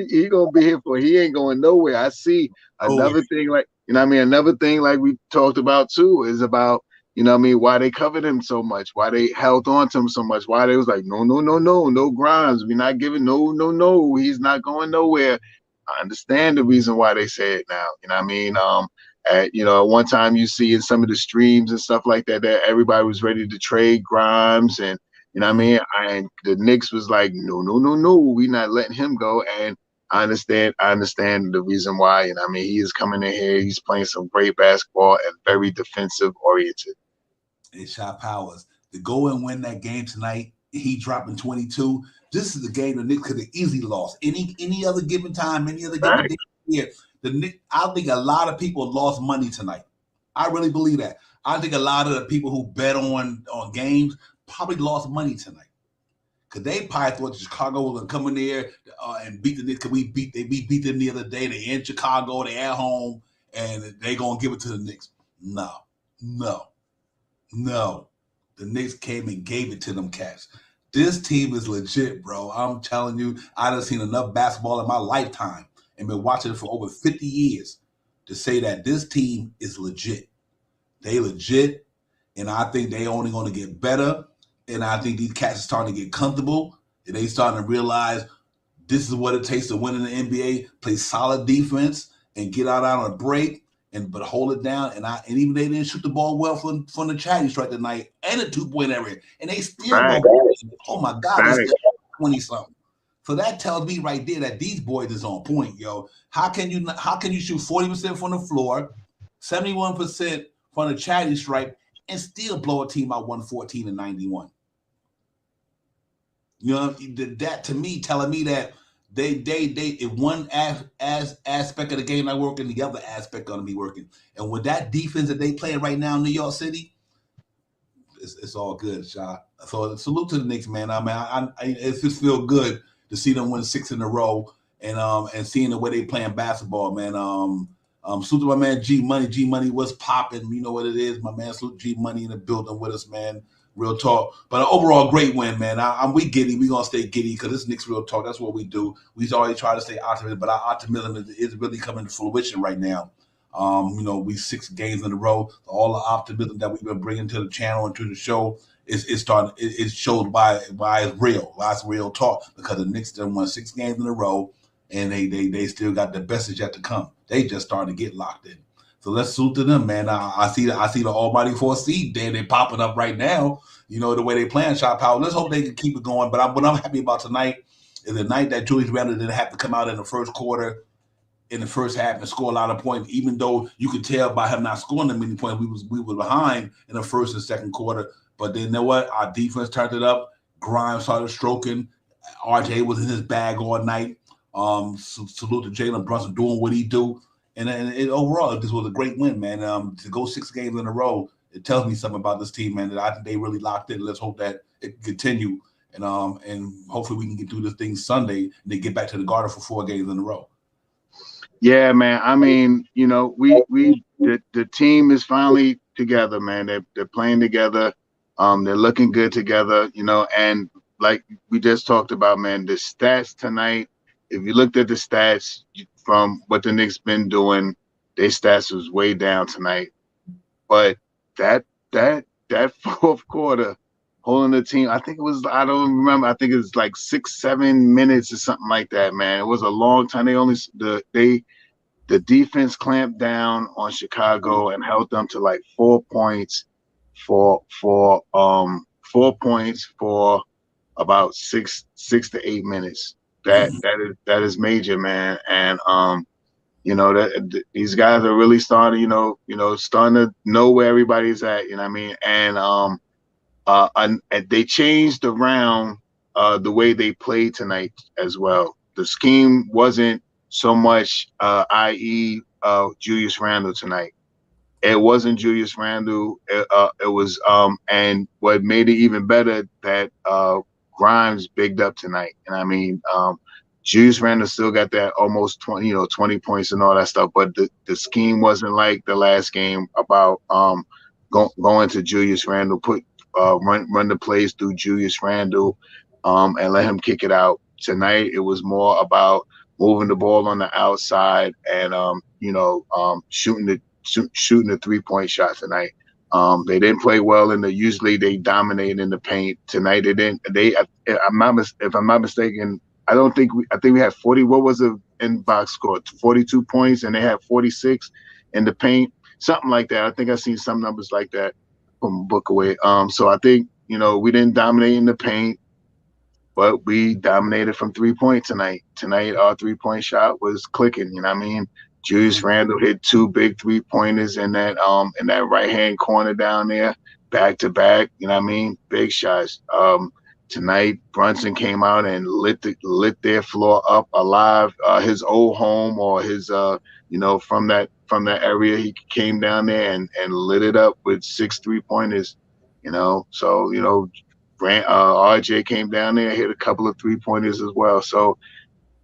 he gonna be here for. He ain't going nowhere. I see another thing like another thing like we talked about too is about why they covered him so much, why they held on to him so much, why they was like no Grimes, we're not giving no, he's not going nowhere. I understand the reason why they say it now. You know what I mean? At one time you see in some of the streams and stuff like that everybody was ready to trade Grimes, and you know what I mean? And the Knicks was like, no, we're not letting him go. And I understand the reason why. You know what I mean? He is coming in here, he's playing some great basketball and very defensive oriented. And shot powers to go and win that game tonight. He dropping 22. This is the game the Knicks could have easily lost. Any other given time, any other given day here. The Knicks, I think a lot of people lost money tonight. I really believe that. I think a lot of the people who bet on games probably lost money tonight. Because they probably thought Chicago was going to come in there and beat the Knicks. Because we beat them the other day. They in Chicago, they at home, and they going to give it to the Knicks. No. The Knicks came and gave it to them cats. This team is legit, bro. I'm telling you, I done seen enough basketball in my lifetime and been watching it for over 50 years to say that this team is legit. They legit, and I think they only going to get better. And I think these cats are starting to get comfortable, and they starting to realize this is what it takes to win in the NBA. Play solid defense and get out on a break, but hold it down. And even they didn't shoot the ball well from the chatty strike tonight and a 2-point area, and they still Right. oh my God, they still 20 something. So that tells me right there that these boys is on point, yo. How can you shoot 40% from the floor, 71% from the chatty stripe, and still blow a team out 114-91? You know, that to me telling me that they if one aspect of the game not working, the other aspect gonna be working. And with that defense that they playing right now in New York City, it's all good, Shaw. So salute to the Knicks, man. I mean, it just feel good to see them win 6 in a row, and seeing the way they playing basketball, man. Salute to my man G Money. G Money was popping. You know what it is, my man. Salute G Money in the building with us, man. Real talk. But an overall great win, man. We giddy. We gonna stay giddy because this Knicks real talk. That's what we do. We always try to stay optimistic, but our optimism is really coming to fruition right now. You know, we 6 games in a row. All the optimism that we've been bringing to the channel and to the show is starting. It shows why it's real. Why it's real talk, because the Knicks done won 6 games in a row, and they still got the best is yet to come. They just starting to get locked in. So let's salute to them, man. I see the almighty 4 seed there. They popping up right now. You know, the way they playing shot power. Let's hope they can keep it going. But what I'm happy about tonight is the night that Julius Randle didn't have to come out in the first quarter, in the first half, and score a lot of points, even though you could tell by him not scoring that many points, we were behind in the first and second quarter. But then you know what? Our defense turned it up. Grimes started stroking. RJ was in his bag all night. Salute to Jalen Brunson doing what he do. And overall, this was a great win, man. To go 6 games in a row, it tells me something about this team, man, that I think they really locked in. Let's hope that it can continue. And hopefully we can get through this thing Sunday and then get back to the Garden for 4 games in a row. Yeah, man. I mean, you know, the team is finally together, man. They're playing together. They're looking good together, you know, and like we just talked about, man, the stats tonight, if you looked at the stats from what the Knicks been doing, their stats was way down tonight. But that fourth quarter, holding the team, I think it was, I don't remember, I think it was like 6-7 minutes or something like that, man. It was a long time. The defense clamped down on Chicago and held them to like 4 points for 4 points for about 6 to 8 minutes. That is major, man. And you know, these guys are really starting, starting to know where everybody's at, you know what I mean? And they changed around the way they played tonight as well. The scheme wasn't so much, i.e., Julius Randle tonight. It wasn't Julius Randle. It was, and what made it even better that Grimes bigged up tonight. And I mean, Julius Randle still got that almost 20 points and all that stuff. But the scheme wasn't like the last game about going to Julius Randle, run the plays through Julius Randle, and let him kick it out. Tonight, it was more about moving the ball on the outside and shooting the 3-point shot tonight. They didn't play well usually they dominate in the paint. Tonight they didn't. If I'm not mistaken, I think we had 40. What was it in box score? 42 points, and they had 46 in the paint, something like that. I think I've seen some numbers like that from book away. So I think we didn't dominate in the paint, but we dominated from 3-point tonight. Tonight our 3-point shot was clicking. You know what I mean? Julius Randle hit 2 big 3-pointers in that right hand corner down there, back to back. You know what I mean? Big shots. Tonight Brunson came out and lit their floor up alive. His old home, or his from that area, he came down there and lit it up with 6 3-pointers. So RJ came down there, hit a couple of 3-pointers as well. So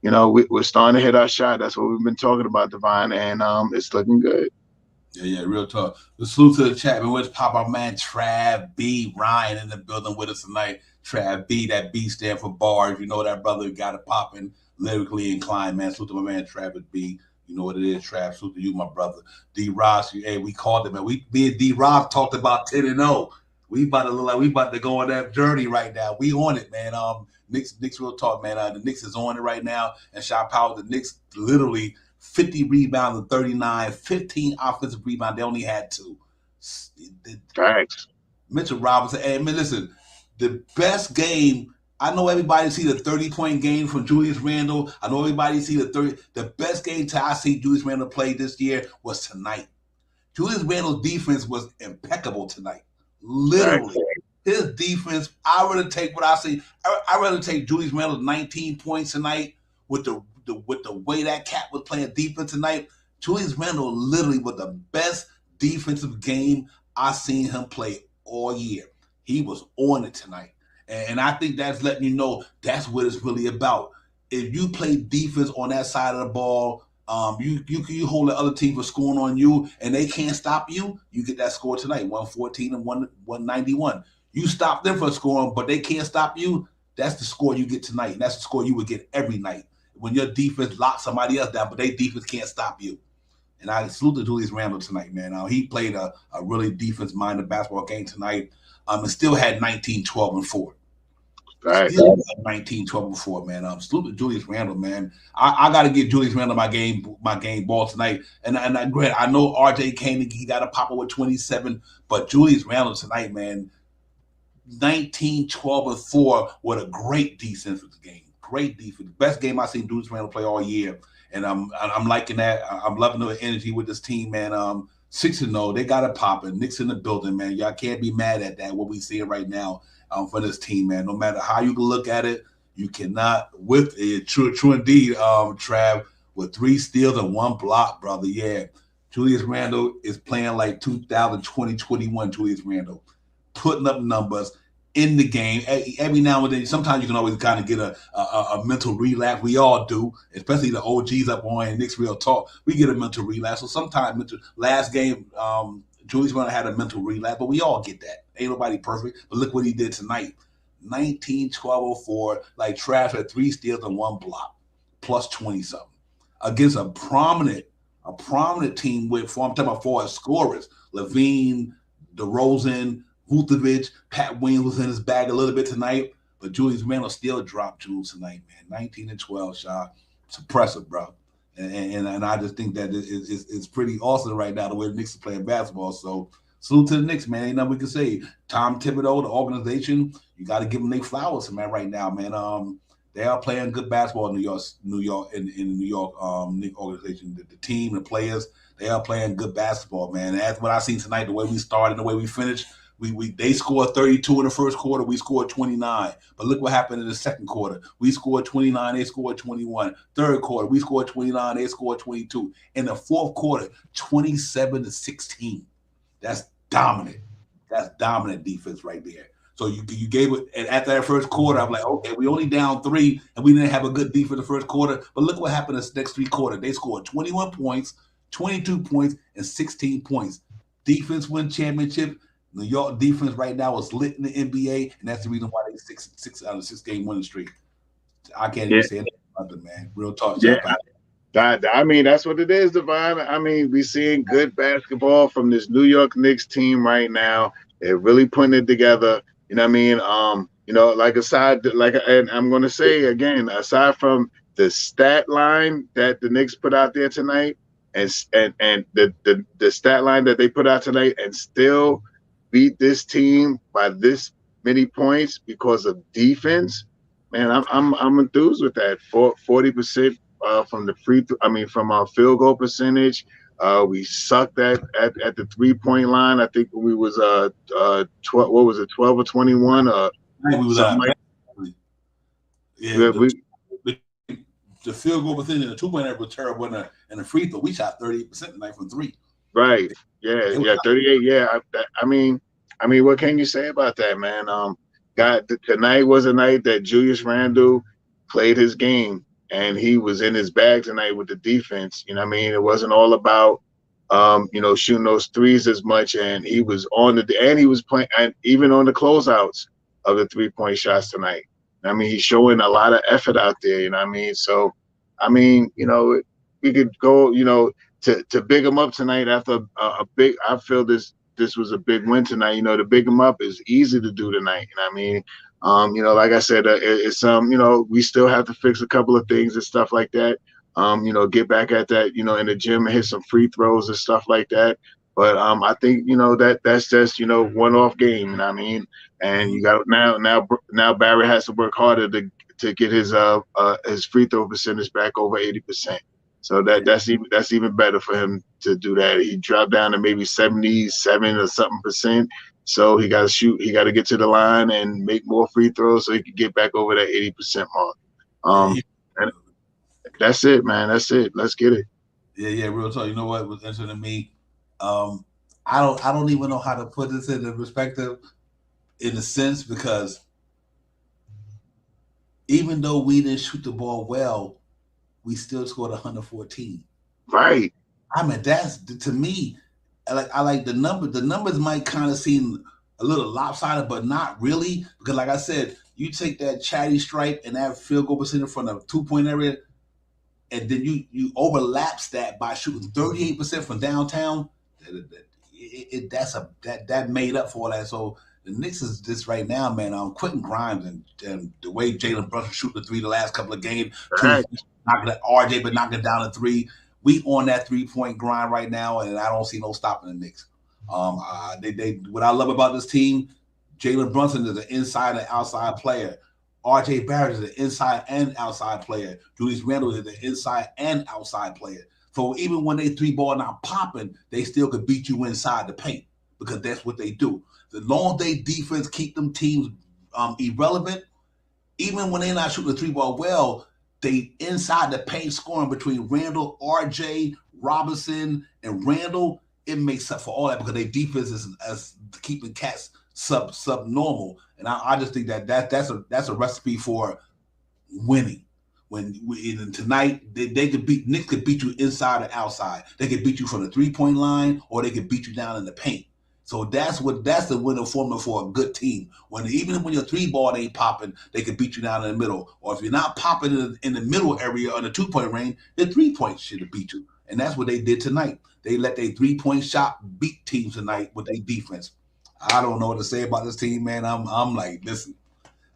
we're starting to hit our shot. That's what we've been talking about, Divine, and it's looking good. Yeah, real tough. The salute to the chat, man. Let's pop our man Trav B. Ryan in the building with us tonight. Trav B. That B stand for bars. You know that brother got it popping, lyrically inclined, man. Salute to my man Travis B. You know what it is, Trav. Salute to you, my brother. D. Ross, hey, we called him, man. Me and D. Ross talked about 10-0. We about to look like we about to go on that journey right now. We on it, man. Knicks real talk, man. The Knicks is on it right now. And shout out the Knicks, literally 50 rebounds and 39, 15 offensive rebounds. They only had 2. Thanks. Mitchell Robinson. Hey, man, listen, the best game. I know everybody see the 30-point game from Julius Randle. I know everybody see the 30. The best game I see Julius Randle play this year was tonight. Julius Randle's defense was impeccable tonight. Literally. His defense, I rather take what I see. I rather take Julius Randle's 19 points tonight with the way that cat was playing defense tonight. Julius Randle literally was the best defensive game I seen him play all year. He was on it tonight. And I think that's letting you know that's what it's really about. If you play defense on that side of the ball, you hold the other team for scoring on you, and they can't stop you. You get that score tonight, 114 and 191. You stop them from scoring, but they can't stop you. That's the score you get tonight, and that's the score you would get every night when your defense locks somebody else down, but their defense can't stop you. And I salute to Julius Randle tonight, man. He played a really defense-minded basketball game tonight, and still had 19, 12, and 4. Right. Still had 19, 12, and 4, man. Salute to Julius Randle, man. I got to give Julius Randle my game ball tonight. And I know RJ Kane, he got a pop up with 27, but Julius Randle tonight, man, 19, 12, and 4 with a great defensive game. Great defense. Best game I've seen Julius Randle play all year. And I'm liking that. I'm loving the energy with this team, man. 6-0, they got it popping. Knicks in the building, man. Y'all can't be mad at that, what we seeing right now for this team, man. No matter how you can look at it, you cannot, with it, true indeed, Trav, with 3 steals and 1 block, brother. Yeah, Julius Randle is playing like 2020-21 Julius Randle, putting up numbers in the game. Every now and then, sometimes you can always kind of get a mental relapse. We all do, especially the OGs up on Knicks Real Talk. We get a mental relapse. So sometimes last game, Julius Randle had a mental relapse, but we all get that. Ain't nobody perfect. But look what he did tonight. 19, 12, 4, like Trash had 3 steals and 1 block, plus 20-something. Against a prominent team I'm talking about 4 scorers. Levine, DeRozan, Vucevic, Pat Williams was in his bag a little bit tonight, but Julius Randle still dropped jewels tonight, man. 19 and 12 shot. It's impressive, bro. And I just think that it's pretty awesome right now the way the Knicks are playing basketball. So salute to the Knicks, man. Ain't nothing we can say. Tom Thibodeau, the organization, you got to give them their flowers, man, right now, man. They are playing good basketball in New York, in the New York Knicks organization. The team, the players, they are playing good basketball, man. And that's what I seen tonight, the way we started, the way we finished. They scored 32 in the first quarter. We scored 29. But look what happened in the second quarter. We scored 29. They scored 21. Third quarter, we scored 29. They scored 22. In the fourth quarter, 27-16. That's dominant. That's dominant defense right there. So you gave it, and after that first quarter, I'm like, okay, we only down 3, and we didn't have a good defense the first quarter. But look what happened in the next 3 quarters. They scored 21 points, 22 points, and 16 points. Defense win championship. New York defense right now is lit in the NBA, and that's the reason why they 6 out of 6 game winning streak. I can't even say nothing, man. Real talk. Yeah, I mean, that's what it is, Divine. I mean, we're seeing good basketball from this New York Knicks team right now. They're really putting it together. You know what I mean? And I'm going to say again, aside from the stat line that the Knicks put out there tonight, and the stat line that they put out tonight, and still beat this team by this many points because of defense, man, I'm enthused with that. 40% from the from our field goal percentage. We sucked at the 3-point line. I think we was 12 or 21? We was the field goal percentage and the 2-pointer was terrible, and the free throw we shot 38% tonight from 3. Right. Yeah, 38. Yeah. I mean, what can you say about that, man? Tonight was a night that Julius Randle played his game, and he was in his bag tonight with the defense. You know what I mean? It wasn't all about, shooting those threes as much, and he was he was playing, and even on the closeouts, of the 3-point shots tonight. I mean, he's showing a lot of effort out there. You know what I mean? So, I mean, you know, we could go, you know, to big him up tonight after a big. I feel this was a big win tonight. You know, to big him up is easy to do tonight. You know what I mean? You know, like I said, it's you know, we still have to fix a couple of things and stuff like that. You know, get back at that, you know, in the gym and hit some free throws and stuff like that. But I think, you know, that's just, you know, one-off game. You know what I mean? And you got now Barry has to work harder to get his free throw percentage back over 80%. So that's even better for him to do that. He dropped down to maybe 77 or something percent. So he got to shoot. He got to get to the line and make more free throws so he can get back over that 80% mark. And that's it, man. That's it. Let's get it. Yeah, real talk. You know what was interesting to me? I don't even know how to put this in the perspective, in a sense, because even though we didn't shoot the ball well, we still scored 114. Right. I mean, that's, to me, I like the number. The numbers might kind of seem a little lopsided, but not really, because like I said, you take that chatty stripe and that field goal percentage from the 2-point area, and then you overlaps that by shooting 38% from downtown. That made up for all that. So the Knicks is this right now, man. Quentin Grimes and the way Jalen Brunson shoot the three the last couple of games, Right. knocking at RJ, but knocking down the three. We on that 3-point grind right now, and I don't see no stopping the Knicks. What I love about this team, Jalen Brunson is an inside and outside player. RJ Barrett is an inside and outside player. Julius Randle is an inside and outside player. So even when they three ball not popping, they still could beat you inside the paint, because that's what they do. The long day defense keep them teams irrelevant. Even when they're not shooting the three ball well, they inside the paint scoring between Randle, RJ, Robinson, and Randle. It makes up for all that because their defense is as keeping cats sub normal. And I just think that's a recipe for winning. Tonight they could beat Knicks could beat you inside or outside. They could beat you from the 3-point line, or they could beat you down in the paint. So that's the winning formula for a good team. Even when your three ball ain't popping, they can beat you down in the middle. Or if you're not popping in the middle area or the 2-point range, the 3-point should have beat you. And that's what they did tonight. They let their 3-point shot beat teams tonight with their defense. I don't know what to say about this team, man. I'm like, listen.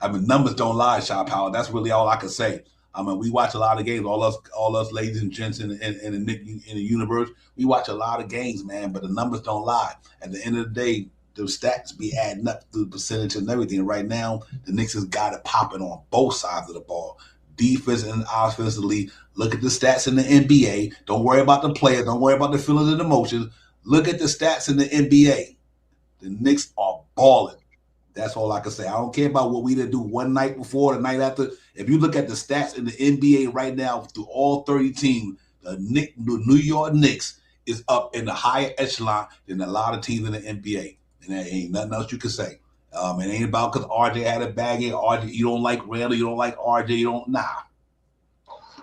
I mean, numbers don't lie, Shot Power. That's really all I can say. I mean, we watch a lot of games. All us ladies and gents in the universe, we watch a lot of games, man. But the numbers don't lie. At the end of the day, the stats be adding up to the percentage and everything. Right now, the Knicks has got it popping on both sides of the ball, defense and offensively. Look at the stats in the NBA. Don't worry about the players. Don't worry about the feelings and emotions. Look at the stats in the NBA. The Knicks are balling. That's all I can say. I don't care about what we did do one night before, the night after. If you look at the stats in the NBA right now through all 30 teams, the New York Knicks is up in the higher echelon than a lot of teams in the NBA. And there ain't nothing else you can say. It ain't about because RJ had a bag in. RJ, you don't like Randle, you don't like RJ, you don't. Nah.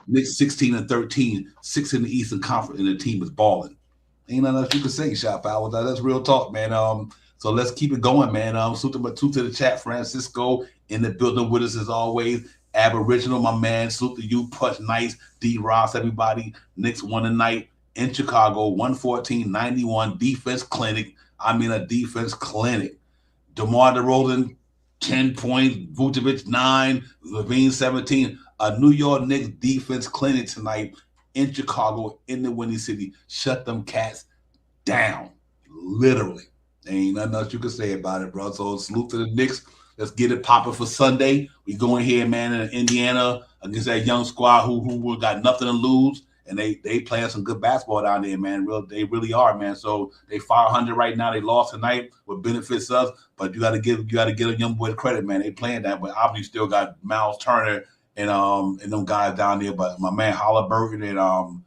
Knicks 16-13, 6 in the Eastern Conference, and the team is balling. Ain't nothing else you can say, Shot Power. That's real talk, man. So let's keep it going, man. Salute to the chat. Francisco in the building with us as always. Aboriginal, my man. Salute to you. Push Nice. D. Ross, everybody. Knicks won tonight in Chicago. 114-91. Defense clinic. I mean, a defense clinic. DeMar DeRozan, 10 points. Vucevic, 9. Levine, 17. A New York Knicks defense clinic tonight in Chicago, in the Windy City. Shut them cats down. Literally. Ain't nothing else you can say about it, bro. So salute to the Knicks. Let's get it popping for Sunday. We going here, man, in Indiana against that young squad who got nothing to lose, and they playing some good basketball down there, man. They really are, man. So they 500 right now. They lost tonight, what benefits us, but you got to give a young boy the credit, man. They playing that, but obviously still got Miles Turner and them guys down there. But my man Halliburton and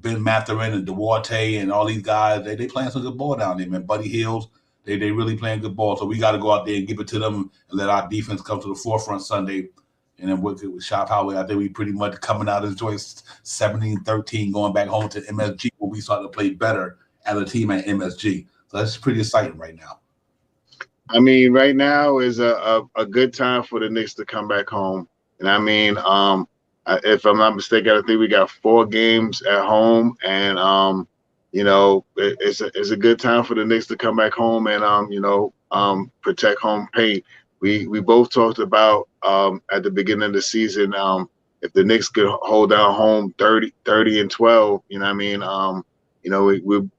Ben Mathurin and Duarte and all these guys, they playing some good ball down there, man. Buddy Hills, they really playing good ball. So we got to go out there and give it to them and let our defense come to the forefront Sunday. And then with Shop Howard, I think we pretty much coming out of the joint 17-13, going back home to MSG where we started to play better as a team at MSG. So that's pretty exciting right now. I mean, right now is a good time for the Knicks to come back home. And I mean, if I'm not mistaken, I think we got 4 games at home, and it's a good time for the Knicks to come back home and protect home paint. We both talked about at the beginning of the season, if the Knicks could hold down home 30-12, you know what I mean?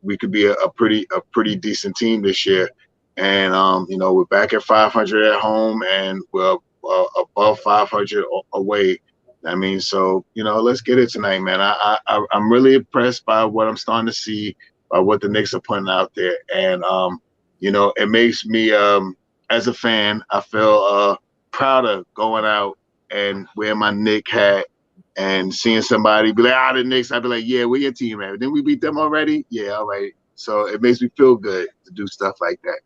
We could be a pretty decent team this year. And we're back at 500 at home, and we're above 500 away. I mean, so let's get it tonight, man. I'm really impressed by what I'm starting to see, by what the Knicks are putting out there, and it makes me as a fan, I feel prouder going out and wearing my Knick hat and seeing somebody be like, the Knicks. I'd be like, yeah, we're your team, man. Didn't we beat them already? Yeah, all right. So it makes me feel good to do stuff like that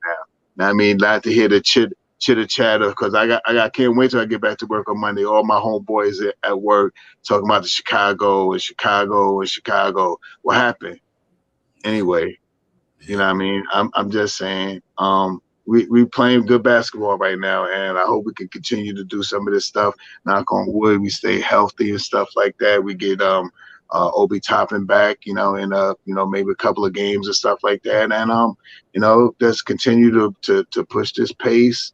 now. I mean, not to hear the chitter chatter, because I can't wait till I get back to work on Monday. All my homeboys at work talking about the Chicago. What happened? Anyway, you know what I mean? I'm just saying, we playing good basketball right now, and I hope we can continue to do some of this stuff. Knock on wood, we stay healthy and stuff like that. We get Obi Toppin back, in maybe a couple of games and stuff like that, and just continue to push this pace,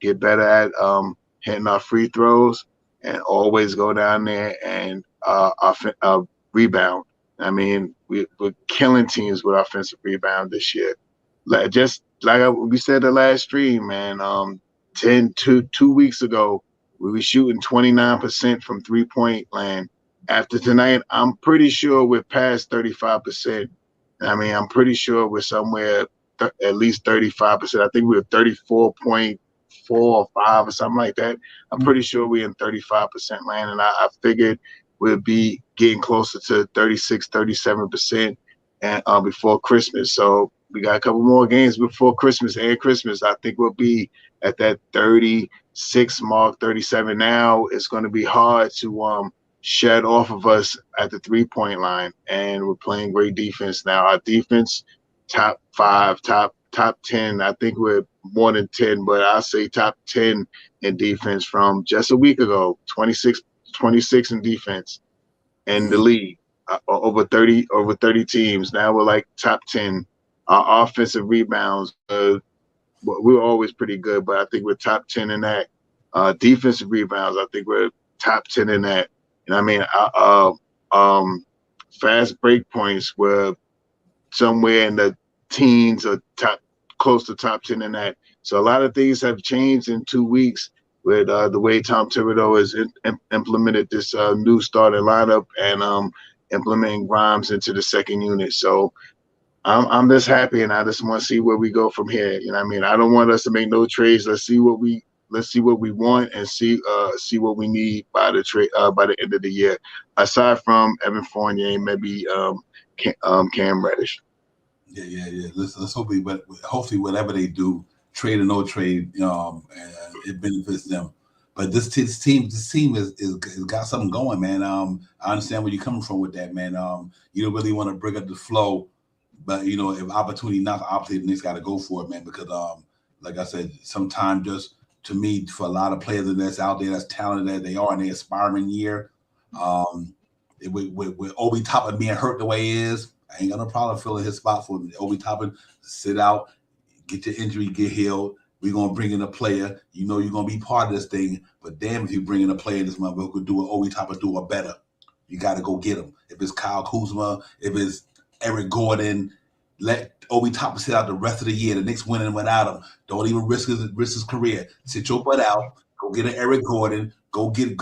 get better at hitting our free throws, and always go down there and rebound. I mean, we're killing teams with offensive rebound this year. Just like we said the last stream, man, 2 weeks ago, we were shooting 29% from 3-point land. After tonight, I'm pretty sure we're past 35%. I mean, I'm pretty sure we're somewhere at least 35%. I think we were 34.4 or 5 or something like that. I'm pretty sure we're in 35% land, and I figured we'll be getting closer to 36, 37% and before Christmas. So we got a couple more games before Christmas and Christmas. I think we'll be at that 36 mark, 37. Now it's going to be hard to shed off of us at the 3-point line, and we're playing great defense now. Our defense, top 5, top 10. I think we're more than 10, but I'll say top 10 in defense from just a week ago. 26 in defense in the league, over 30 teams. Now we're like top 10. Our offensive rebounds, we were always pretty good, but I think we're top 10 in that. Defensive rebounds, I think we're top 10 in that. And I mean, fast break points were somewhere in the teens or close to top 10 in that. So a lot of things have changed in 2 weeks with the way Tom Thibodeau has implemented this new starting lineup and implementing Grimes into the second unit. So I'm just happy, and I just want to see where we go from here. You know what I mean? I don't want us to make no trades. Let's see what we want and see what we need by the end of the year. Aside from Evan Fournier and maybe Cam Reddish. Yeah. Let's hope hopefully whatever they do, trade or no trade, it benefits them. But this team is got something going, man. I understand where you're coming from with that, man. You don't really want to bring up the flow, but if opportunity knocks, obviously the Knicks got to go for it, man. Because like I said, sometimes just to me, for a lot of players that's out there that's talented as they are in their aspiring year, with Obi Toppin being hurt the way he is, I ain't got no problem filling his spot for me. Obi Toppin, sit out, get your injury, get healed. We're going to bring in a player. You're going to be part of this thing. But damn, if you bring in a player this month who could do what Obi Toppin do or better, you got to go get him. If it's Kyle Kuzma, if it's Eric Gordon, let Obi Toppin sit out the rest of the year. The Knicks winning without him. Don't even risk his career. Sit your butt out. Go get an Eric Gordon. Go get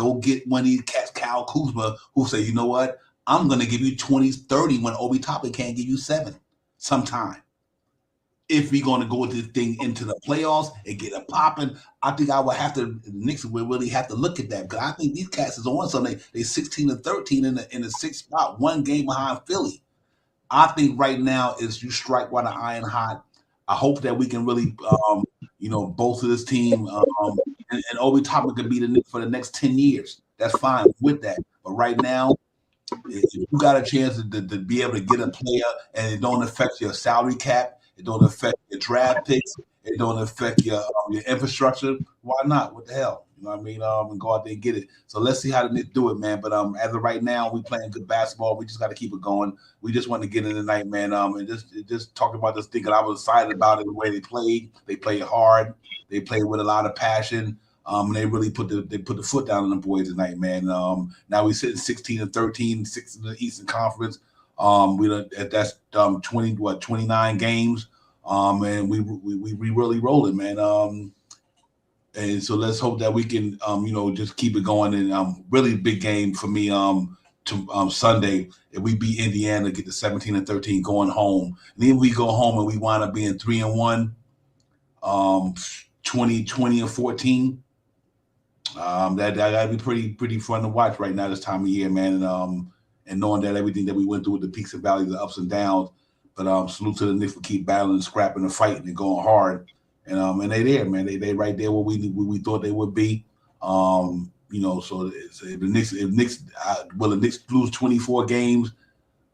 one of these cats, Kyle Kuzma, who say, you know what? I'm going to give you 20, 30 when Obi Toppin can't give you 7 sometime. If we're going to go with this thing into the playoffs and get it popping, I think the Knicks will really have to look at that, because I think these cats is on something. They 16-13 in the 6th spot, 1 game behind Philly. I think right now is you strike while the iron hot. I hope that we can really, bolster this team, and Obi Toppin could be the Knicks for the next 10 years. That's fine with that. But right now, if you got a chance to be able to get a player and it don't affect your salary cap, it don't affect your draft picks, it don't affect your infrastructure, why not? What the hell? You know what I mean? And go out there and get it. So let's see how the Knicks do it, man. But as of right now, we playing good basketball. We just got to keep it going. We just want to get in tonight, man. And just talking about this thing, 'cause I was excited about it the way they played. They played hard. They played with a lot of passion. And they really put the foot down on the boys tonight, man. Now we sitting 16-13, 6 in the Eastern Conference. That's 29 games. And we really rolling, man. And so let's hope that we can, just keep it going. And really big game for me to Sunday. If we beat Indiana, get the 17-13 going home. And then we go home and we wind up being 3-1, 20-14. That gotta be pretty fun to watch right now this time of year, man. And knowing that everything that we went through with the peaks and valleys, the ups and downs. But salute to the Knicks for keep battling, scrapping, and fighting, and going hard. And they there, man. They right there where we thought they would be. So if the Knicks lose 24 games.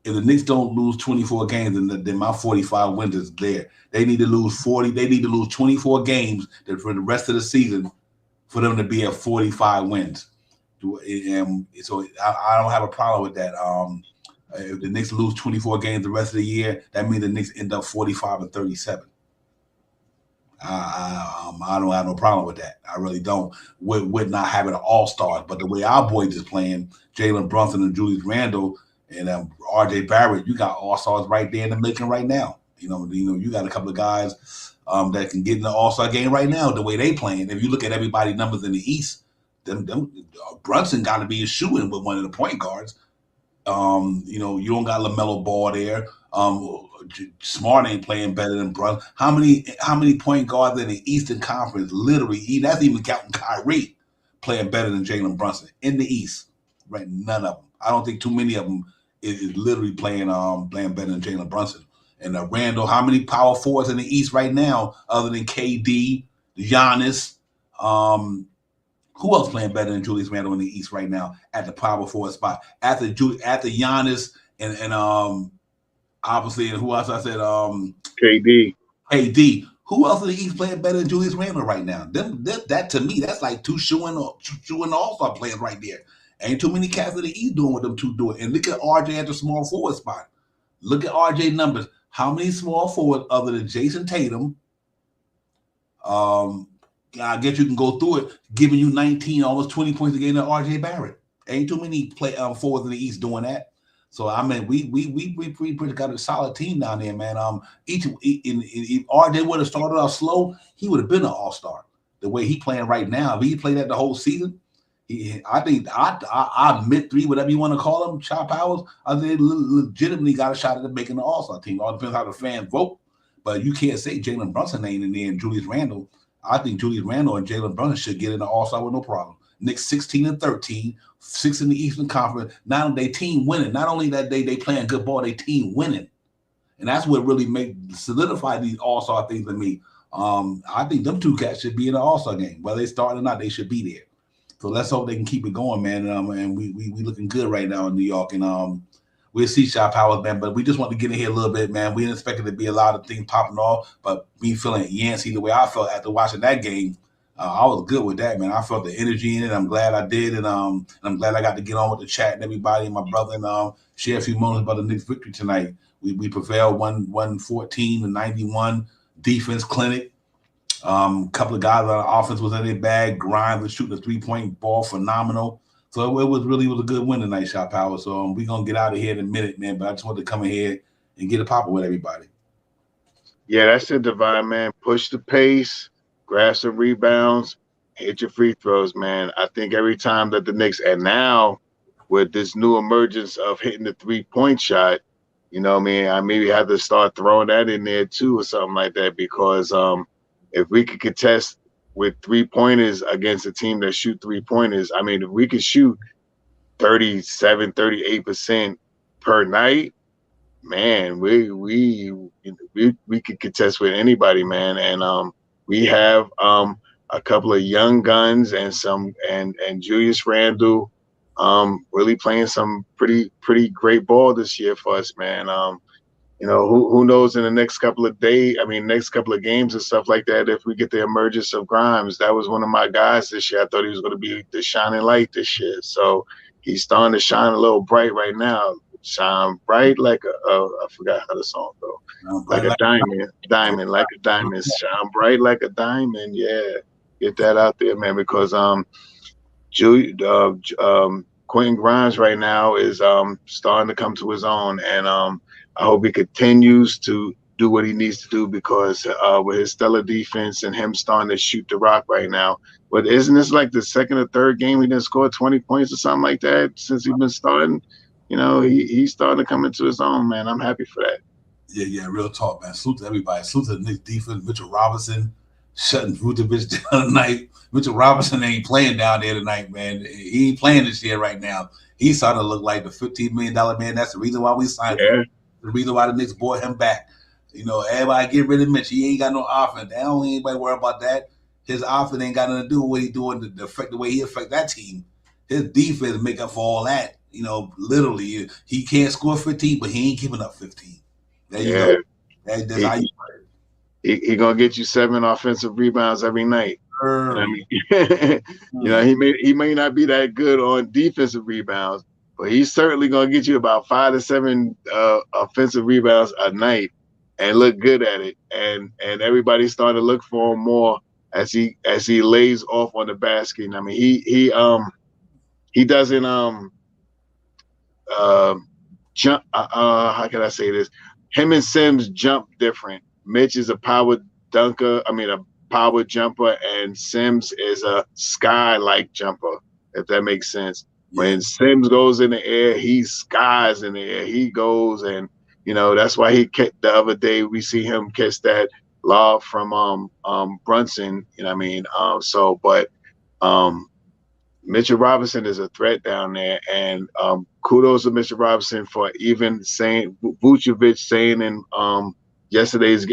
If the Knicks don't lose 24 games, then my 45 wins is there. They need to lose 40. They need to lose 24 games for the rest of the season for them to be at 45 wins. And so I don't have a problem with that. If the Knicks lose 24 games the rest of the year, that means the Knicks end up 45-37. I don't have no problem with that. I really don't. With not having an all-star, but the way our boys is playing, Jalen Brunson and Julius Randle and R.J. Barrett, you got all-stars right there in the making right now. You got a couple of guys that can get in the all-star game right now. The way they playing, if you look at everybody's numbers in the East, Brunson got to be a shoo-in with one of the point guards. You don't got LaMelo Ball there. Smart ain't playing better than Brunson. How many point guards in the Eastern Conference, literally, that's even counting Kyrie, playing better than Jalen Brunson in the East? Right? None of them. I don't think too many of them is literally playing better than Jalen Brunson. And Randle, how many power forwards in the East right now, other than KD, Giannis? Who else playing better than Julius Randle in the East right now at the power forward spot? After Giannis and obviously, and who else I said? KD. Who else in the East playing better than Julius Randle right now? That to me, that's like two shooing all-star players right there. Ain't too many cats in the East doing what them two doing. And look at RJ at the small forward spot. Look at RJ numbers. How many small forwards other than Jason Tatum? I guess you can go through it, giving you 19, almost 20 points a game to RJ Barrett. Ain't too many forwards in the East doing that. So I mean, we pretty got a solid team down there, man. If RJ would have started off slow, he would have been an all-star. The way he playing right now, if he played that the whole season, I think I mid-3, whatever you want to call him, Chop Powers, I think legitimately got a shot at making the all-star team. All depends how the fans vote. But you can't say Jalen Brunson ain't in there and Julius Randle. I think Julius Randle and Jalen Brunson should get in the all-star with no problem. Knicks 16-13, 6 in the Eastern Conference. Now they team winning. Not only that they playing good ball, they team winning. And that's what really solidify these all-star things to me. I think them two cats should be in the all-star game. Whether they start or not, they should be there. So let's hope they can keep it going, man. And we looking good right now in New York. And we'll see Shot Powers, man. But we just want to get in here a little bit, man. We didn't expect it to be a lot of things popping off, but me feeling Yancey the way I felt after watching that game, I was good with that, man. I felt the energy in it. I'm glad I did, and I'm glad I got to get on with the chat and everybody and my brother and share a few moments about the Knicks victory tonight. We prevailed 114-91. Defense clinic. Couple of guys on the offense was in their bag. Grimes was shooting a 3-point ball, phenomenal. So it was a good win tonight, Shot Power. So we're gonna get out of here in a minute, man. But I just wanted to come in here and get a pop with everybody. Yeah, that's it, Divine, man. Push the pace. Grab some rebounds, hit your free throws, man. I think every time that the Knicks, and now with this new emergence of hitting the 3-point shot, you know what I mean? I maybe have to start throwing that in there too or something like that, because if we could contest with 3-pointers against a team that shoot 3-pointers, I mean, if we could shoot 37, 38% per night, man, we could contest with anybody, man. And we have a couple of young guns and Julius Randle really playing some pretty great ball this year for us, man. who knows in the next couple of days, next couple of games and stuff like that, if we get the emergence of Grimes. That was one of my guys this year. I thought he was going to be the shining light this year. So he's starting to shine a little bright right now. Shine bright like I forgot how the song go. Like a diamond, like a diamond. Shine bright like a diamond. Yeah, get that out there, man, because Quentin Grimes right now is starting to come to his own, and I hope he continues to do what he needs to do, because with his stellar defense and him starting to shoot the rock right now. But isn't this like the second or third game he didn't score 20 points or something like that since he's been starting? He's starting to come into his own, man. I'm happy for that. Yeah, real talk, man. Salute to everybody. Salute to the Knicks defense. Mitchell Robinson shutting Vucevic down tonight. Mitchell Robinson ain't playing down there tonight, man. He ain't playing this year right now. He's starting to look like the $15 million man. That's the reason why we signed him. The reason why the Knicks bought him back. Everybody get rid of Mitch. He ain't got no offense. They don't anybody worry about that. His offense ain't got nothing to do with what he's doing, the way he affect that team. His defense make up for all that. Literally, he can't score 15, but he ain't giving up 15. There you go. That's how you put it. He gonna get you 7 offensive rebounds every night. He may not be that good on defensive rebounds, but he's certainly gonna get you about 5 to 7 offensive rebounds a night and look good at it. And everybody's starting to look for him more as he lays off on the basket. He doesn't jump. How can I say this? Him and Sims jump different. Mitch is a power dunker. A power jumper, and Sims is a sky-like jumper, if that makes sense. Yeah. When Sims goes in the air, he skies in the air. He goes, and that's why he kept the other day. We see him catch that lob from Brunson. Mitchell Robinson is a threat down there, and kudos to Mitchell Robinson for even saying Vucevic saying in yesterday's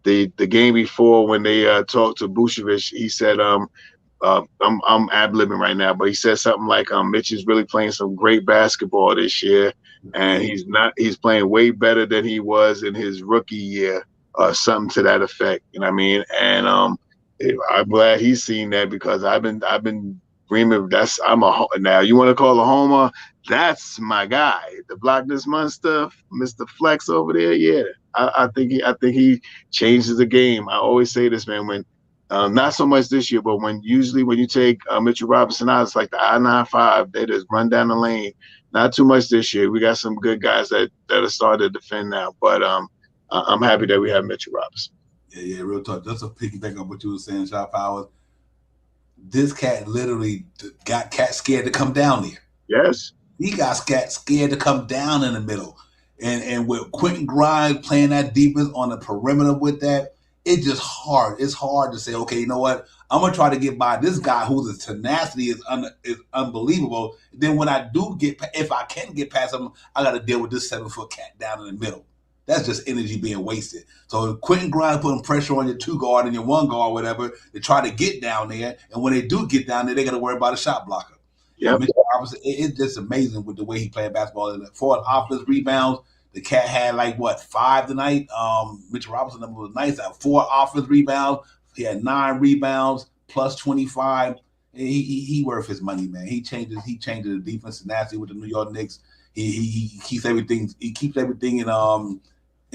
the game before, when they talked to Vucevic, he said I'm ad-libbing right now, but he said something like Mitch is really playing some great basketball this year, and he's playing way better than he was in his rookie year, something to that effect. And I'm glad he's seen that, because I've been dreaming. Now you want to call a homer? That's my guy, the Block This Month stuff, Mr. Flex over there. Yeah, I think he changes the game. I always say this, man. When not so much this year, but usually when you take Mitchell Robinson out, it's like the I-95. They just run down the lane. Not too much this year. We got some good guys that are starting to defend now, but I'm happy that we have Mitchell Robinson. Yeah, real talk. Just to piggyback on what you were saying, Shot Powers. This cat literally got cat scared to come down there. Yes. He got cat scared to come down in the middle. And with Quentin Grimes playing that defense on the perimeter with that, it's just hard. It's hard to say, okay, you know what? I'm going to try to get by this guy whose tenacity is unbelievable. Then when I do if I can get past him, I got to deal with this 7-foot cat down in the middle. That's just energy being wasted. So Quentin Grimes putting pressure on your 2 guard and your 1 guard, whatever, to try to get down there. And when they do get down there, they got to worry about a shot blocker. Yeah, it's just amazing with the way he played basketball. And for an offensive rebounds, the cat had 5 tonight. Mitchell Robinson number was nice. Had 4 offensive rebounds. He had 9 rebounds plus 25. He worth his money, man. He changes the defense nasty with the New York Knicks. He keeps everything. He keeps everything in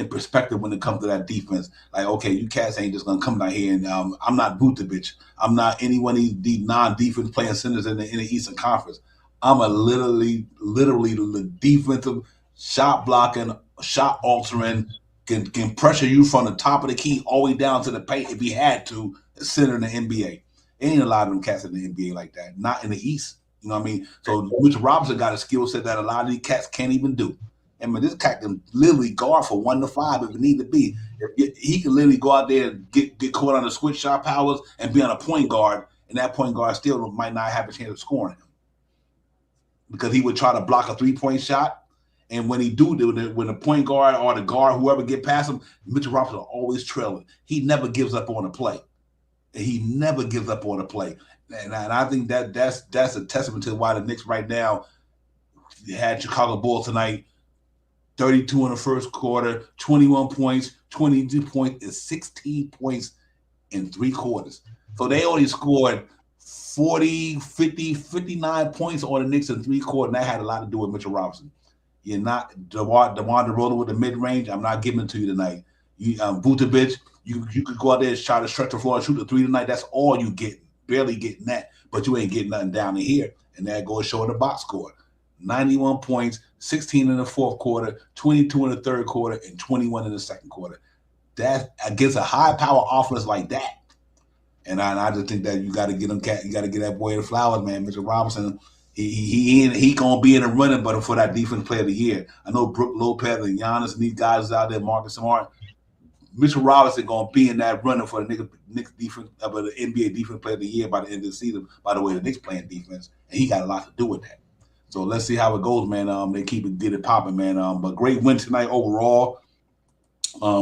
perspective when it comes to that defense. Like, okay, you cats ain't just gonna come down here and I'm not Vucevic. I'm not any one of these non-defense playing centers in the Eastern Conference. I'm a literally the defensive shot blocking, shot altering, can pressure you from the top of the key all the way down to the paint if he had to, center in the NBA. Ain't a lot of them cats in the NBA like that. Not in the East. You know what I mean? So Mitchell Robinson got a skill set that a lot of these cats can't even do. And this cat can literally guard for 1 to 5 if it need to be. He can literally go out there and get caught on the switch shot powers and be on a point guard, and that point guard still might not have a chance of scoring him, because he would try to block a 3-point shot. And when he when the point guard or the guard, whoever get past him, Mitchell Robinson are always trailing. He never gives up on a play. And I think that's a testament to why the Knicks right now had Chicago Bulls tonight 32 in the first quarter, 21 points, 22 points, and 16 points in 3 quarters. So they only scored 40, 50, 59 points on the Knicks in 3 quarters, and that had a lot to do with Mitchell Robinson. You're not DeMar DeRozan with the mid-range. I'm not giving it to you tonight. Vucevic, you could go out there and try to stretch the floor and shoot the 3 tonight. That's all you get. Barely getting that, but you ain't getting nothing down to here. And that goes showing the box score. 91 points, 16 in the fourth quarter, 22 in the third quarter, and 21 in the second quarter. That against a high-power offense like that. And I just think that you got to get him. You got to get that boy the flowers, man. Mitchell Robinson, he gonna be in the running, but for that defense player of the year. I know Brook Lopez and Giannis and these guys out there, Marcus Smart. Mitchell Robinson gonna be in that running for the Knicks defense, the NBA defense player of the year by the end of the season. By the way, the Knicks playing defense, and he got a lot to do with that. So let's see how it goes, man. They get it popping, man. But great win tonight overall.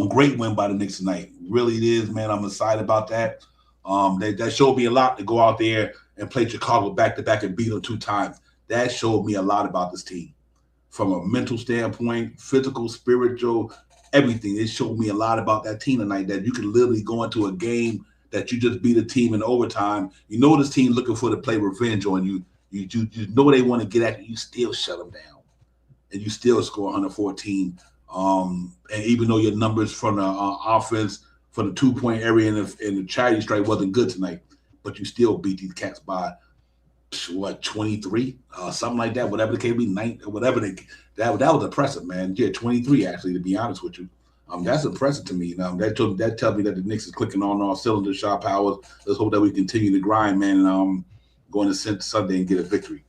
Great win by the Knicks tonight. Really it is, man. I'm excited about that. That showed me a lot to go out there and play Chicago back-to-back and beat them 2 times. That showed me a lot about this team. From a mental standpoint, physical, spiritual, everything. It showed me a lot about that team tonight, that you can literally go into a game that you just beat a team in overtime. You know this team looking for to play revenge on you. You know they want to get at you. You still shut them down. And you still score 114. And even though your numbers from the offense, for the 2-point area and the charity strike wasn't good tonight, but you still beat these cats by, 23? Something like that, whatever the case be, 9, whatever. That was impressive, man. Yeah, 23, actually, to be honest with you. That's impressive to me. That tells me that the Knicks is clicking on all cylinders, shot powers. Let's hope that we continue to grind, man, and going to Sunday and get a victory.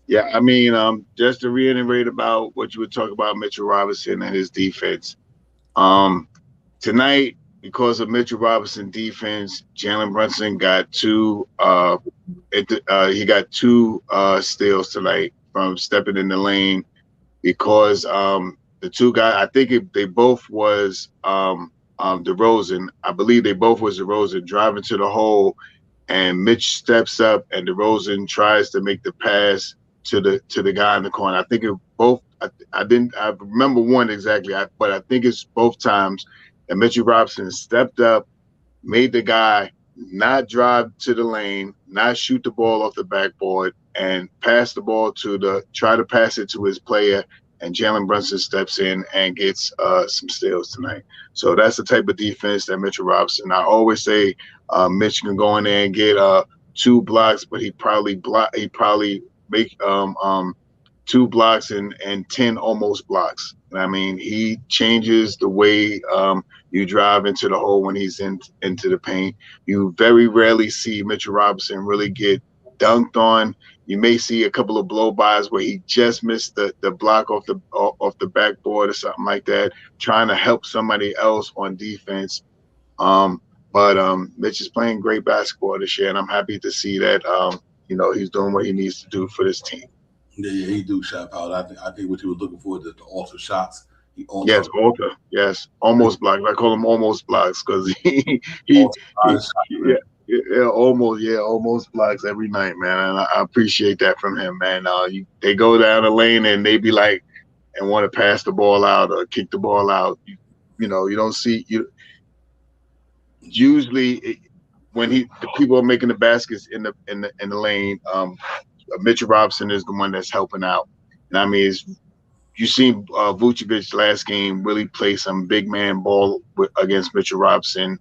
Yeah, I mean, just to reiterate about what you were talking about, Mitchell Robinson and his defense. Tonight, because of Mitchell Robinson defense, Jalen Brunson got 2. He got 2 steals tonight from stepping in the lane, because the 2 guys, I think they both was DeRozan. I believe they both was DeRozan driving to the hole, and Mitch steps up and DeRozan tries to make the pass to the guy in the corner. I think it both. I remember one exactly, but I think it's both times that Mitchell Robinson stepped up, made the guy not drive to the lane, not shoot the ball off the backboard, and pass the ball try to pass it to his player, and Jalen Brunson steps in and gets some steals tonight. So that's the type of defense that Mitchell Robinson. I always say Mitch can go in there and get 2 blocks, but he probably make 2 blocks and 10 almost blocks. I mean, he changes the way you drive into the hole when he's into the paint. You very rarely see Mitchell Robinson really get dunked on. You may see a couple of blow-bys where he just missed the block off the backboard or something like that, trying to help somebody else on defense. But Mitch is playing great basketball this year, and I'm happy to see that he's doing what he needs to do for this team. Yeah, he do shot out. I think what he was looking for is the alter shots. Yes, almost blocks. I call him almost blocks because almost blocks every night, man. And I appreciate that from him, man. They go down the lane and they be like, and want to pass the ball out or kick the ball out. You don't see you. Usually, when the people are making the baskets in the lane, Mitchell Robinson is the one that's helping out. And I mean, you seen Vucevic last game really play some big man ball against Mitchell Robinson.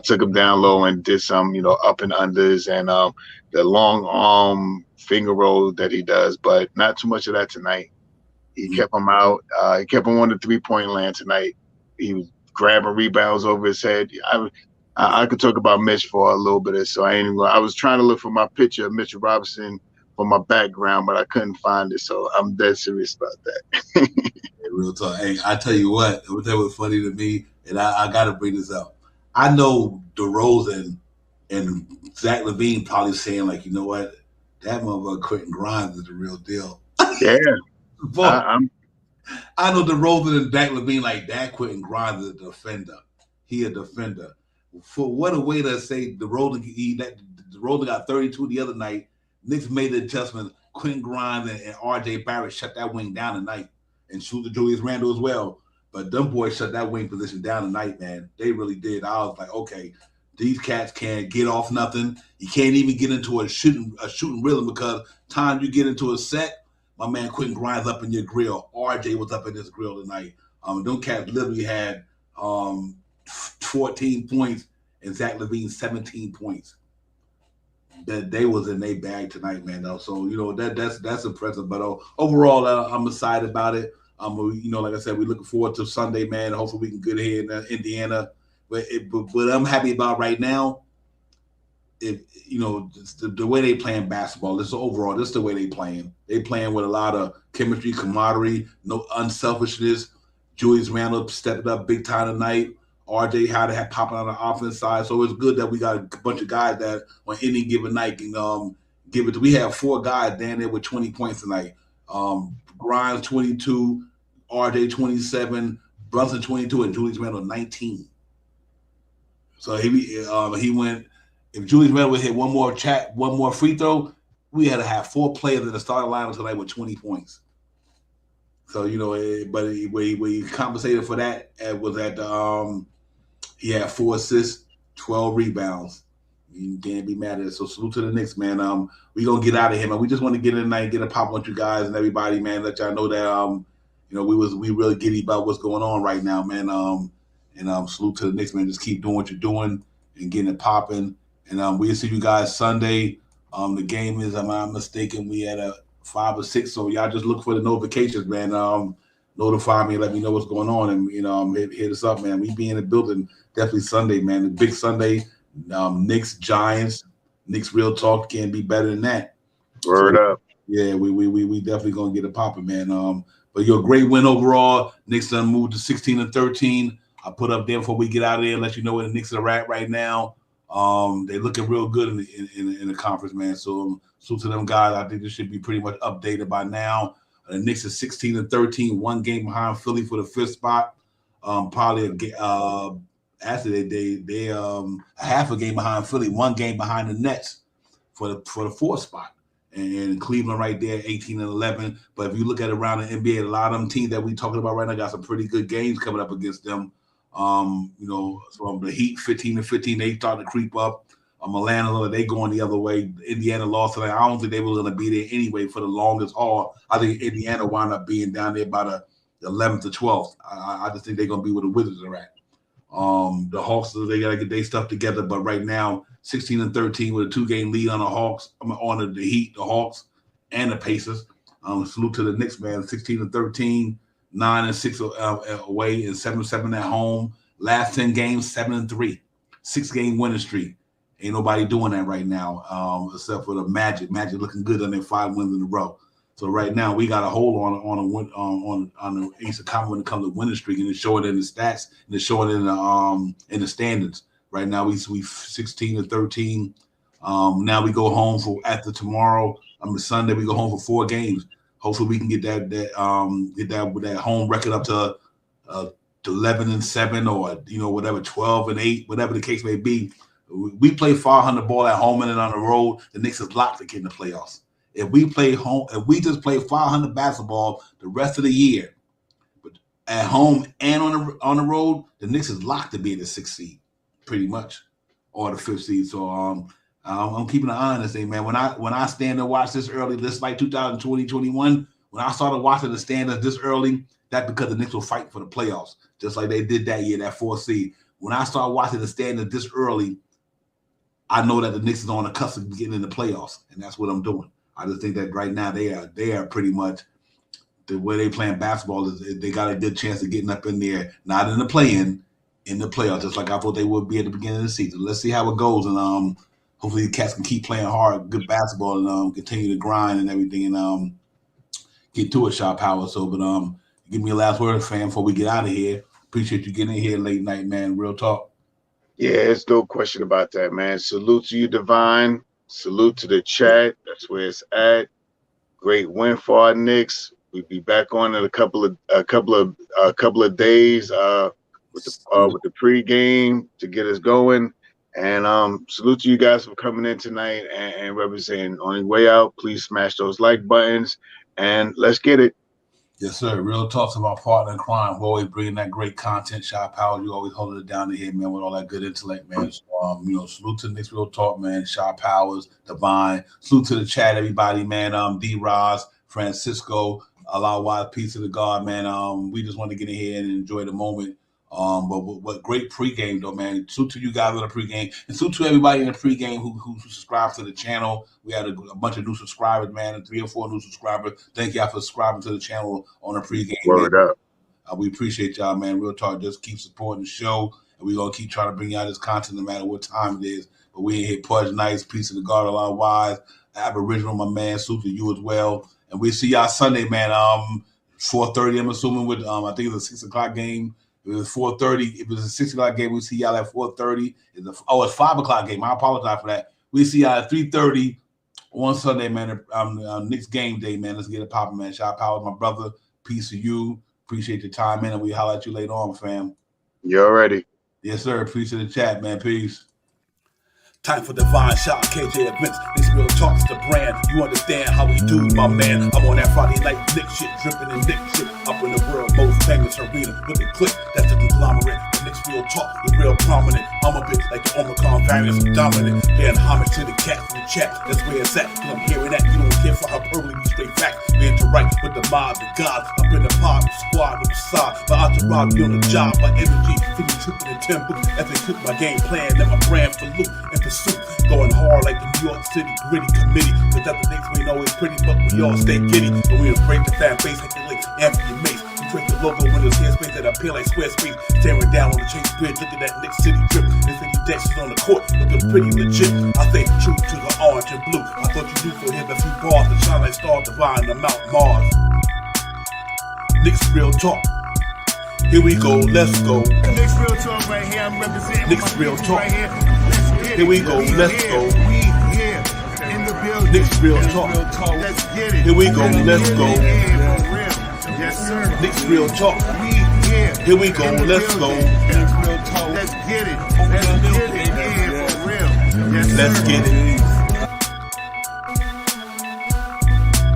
Took him down low and did some, up and unders and the long arm finger roll that he does, but not too much of that tonight. He kept him out. He kept him on the 3-point land tonight. He was grabbing rebounds over his head. I could talk about Mitch for a little bit, so I was trying to look for my picture of Mitchell Robinson for my background, but I couldn't find it, so I'm dead serious about that. Real talk. Hey, I tell you what was funny to me, and I got to bring this up. I know DeRozan and Zach LaVine probably saying, like, you know what, that motherfucker Quentin Grimes is the real deal. Yeah. I know DeRozan and Zach LaVine like that. Quentin Grimes is a defender. He a defender. For what a way to say DeRozan got 32 the other night. Knicks made the adjustment. Quentin Grimes and RJ Barrett shut that wing down tonight. and shoot the Julius Randle as well. But them boys shut that wing position down tonight, man. They really did. I was like, okay, these cats can't get off nothing. You can't even get into a shooting rhythm because time you get into a set, my man Quentin Grimes up in your grill. RJ was up in his grill tonight. Them cats literally had 14 points and Zach LaVine 17 points. That they was in their bag tonight, man. Though, so that's impressive. But overall, I'm excited about it. Like I said, we're looking forward to Sunday, man. Hopefully, we can get here in Indiana. But I'm happy about right now. If the way they playing basketball, this is the way they playing. They playing with a lot of chemistry, camaraderie, no unselfishness. Julius Randle stepped up big time tonight. RJ had popping on the offense side, so it's good that we got a bunch of guys that on any given night can give it. We have 4 guys down there with 20 points tonight. Grimes 22, RJ 27, Brunson 22, and Julius Randle 19. So he went. If Julius Randle would hit one more free throw, we had to have 4 players in the starting lineup tonight with 20 points. So but we compensated for that. It was at he had 4 assists, 12 rebounds. You can't be mad at it. So salute to the Knicks, man. We gonna get out of here, man. We just want to get in tonight, get a pop on you guys and everybody, man. Let y'all know that we really giddy about what's going on right now, man. And salute to the Knicks, man. Just keep doing what you're doing and getting it popping. And we'll see you guys Sunday. The game is, I'm not mistaken, we had a 5 or 6. So y'all just look for the notifications, man. Notify me, let me know what's going on, and hit us up, man. We be in the building definitely Sunday, man. The big Sunday. Knicks, Giants, Knicks real talk can't be better than that. Word up. Yeah, we definitely gonna get it popping, man. But you're a great win overall. Knicks done moved to 16-13. I put up there before we get out of there and let you know where the Knicks are at right now. They're looking real good in the conference, man. So to them guys, I think this should be pretty much updated by now. The Knicks is 16-13, 1 game behind Philly for the 5th spot. Actually, they a half a game behind Philly, 1 game behind the Nets for the 4th spot, and Cleveland right there, 18-11. But if you look at around the NBA, a lot of them teams that we talking about right now got some pretty good games coming up against them. From the Heat, 15-15, they start to creep up. Atlanta, they going the other way. Indiana lost tonight. I don't think they were going to be there anyway for the longest haul. I think Indiana wound up being down there by the 11th to 12th. I just think they're going to be where the Wizards are at. The Hawks, they got to get their stuff together. But right now, 16-13 with a 2-game lead on the Hawks, on the Heat, the Hawks, and the Pacers. Salute to the Knicks, man. 16-13, 9-6 away, and 7-7 at home. Last 10 games, 7-3, 6-game winning streak. Ain't nobody doing that right now, except for the Magic. Magic looking good on their 5 wins in a row. So right now we got a hold on the Ace of Common when it comes to winning streak, and it's showing in the stats and it's showing in the standards. Right now we 16-13. Now we go home for after tomorrow. Sunday we go home for 4 games. Hopefully we can get that home record up to 11-7 or whatever 12-8, whatever the case may be. We play 500 ball at home and then on the road. The Knicks is locked to get in the playoffs. If we just play 500 basketball the rest of the year, but at home and on the road, the Knicks is locked to be in the 6th seed, pretty much, or the 5th seed. So I'm keeping an eye on this thing, man. When I stand and watch this early, this like 2020-21, when I started watching the standings this early, that's because the Knicks were fighting for the playoffs, just like they did that year, that 4th seed. When I started watching the standings this early, I know that the Knicks is on the cusp of getting in the playoffs, and that's what I'm doing. I just think that right now they are pretty much the way they playing basketball is they got a good chance of getting up in there, not in the play-in, in the playoffs, just like I thought they would be at the beginning of the season. Let's see how it goes, and hopefully the cats can keep playing hard, good basketball, and continue to grind and everything, and get to a shot power. So, but give me a last word, fam, before we get out of here. Appreciate you getting in here late night, man. Real talk. Yeah, there's no question about that, man. Salute to you, Divine. Salute to the chat. That's where it's at. Great win for our Knicks. We'll be back on in a couple of days with the pregame to get us going. And salute to you guys for coming in tonight and representing. On your way out, please smash those like buttons and let's get it. Yes, sir. Real talks about partner in crime. We're always bringing that great content. Shot Power, you always holding it down to here, man, with all that good intellect, man. So, salute to the Knicks Real Talk, man. Shot Powers, Divine. Salute to the chat, everybody, man. D. Roz, Francisco, Allah Wise, peace to the God, man. We just want to get in here and enjoy the moment. But great pregame though, man. Salute to you guys on the pregame, and salute to everybody in the pregame who subscribes to the channel. We had a bunch of new subscribers, man, and 3 or 4 new subscribers. Thank y'all for subscribing to the channel on the pregame. Word up. We appreciate y'all, man. Real talk. Just keep supporting the show, and we're gonna keep trying to bring y'all this content no matter what time it is. But we ain't here. Pudge Nice, peace of the God, Allah Wise, Aboriginal, my man. Salute to you as well, and we see y'all Sunday, man. 4:30. I'm assuming with I think it's a 6 o'clock game. It was 4:30. If it was a 6 o'clock game, we see y'all at 4:30. It's 5 o'clock game. I apologize for that. We see y'all at 3:30 on Sunday, man. Knicks game day, man. Let's get it popping, man. Shout out, my brother. Peace to you. Appreciate your time, man. And we holler at you later on, fam. You already. Yes, sir. Appreciate the chat, man. Peace. Time for Divine Shot, KJ Events. This real talks the brand. You understand how we do, my man. I'm on that Friday night Nick shit, dripping in Nick shit. Up in the world, most famous arena with the click. That's the conglomerate. The Knicks real talk, the real prominent. I'm a bit like the Omicron variants, dominant. Paying homage to the cat in the chat. That's where it's at. Cause I'm hearing that. You don't care for hyperbole, be straight fact. We interact with the mob, the gods. Up in the pod, the squad, the facade. My entourage be on the job, my energy. Feeling tripping in 10 books. As they cook my game plan, and my brand for loot and pursuit. Going hard like the New York City gritty committee. Cause that the Knicks we know is pretty, but we all stay giddy. And we embrace the fan base like the late Anthony Mace. We trace the logo when there's hair space that appear like square space. Staring down on the Chase Bridge, look at that Knicks City drip. The city decks is on the court, looking pretty legit. I stay true to the orange and blue. I thought you knew for him a few bars to shine like Star Divine on Mount Mars. Knicks real talk. Here we go, let's go. Knicks real talk right here. I'm representing Knicks real talk. right here. Here we go, let's go. We here in the building. Knicks real talk. Let's get it. Here we go, let's go. Yeah, for real. Yes, sir. Knicks real talk. We here. Here we go, in the let's go. building. Let's get it. Let's get it. Yeah, for real. Yes, sir. Let's get it.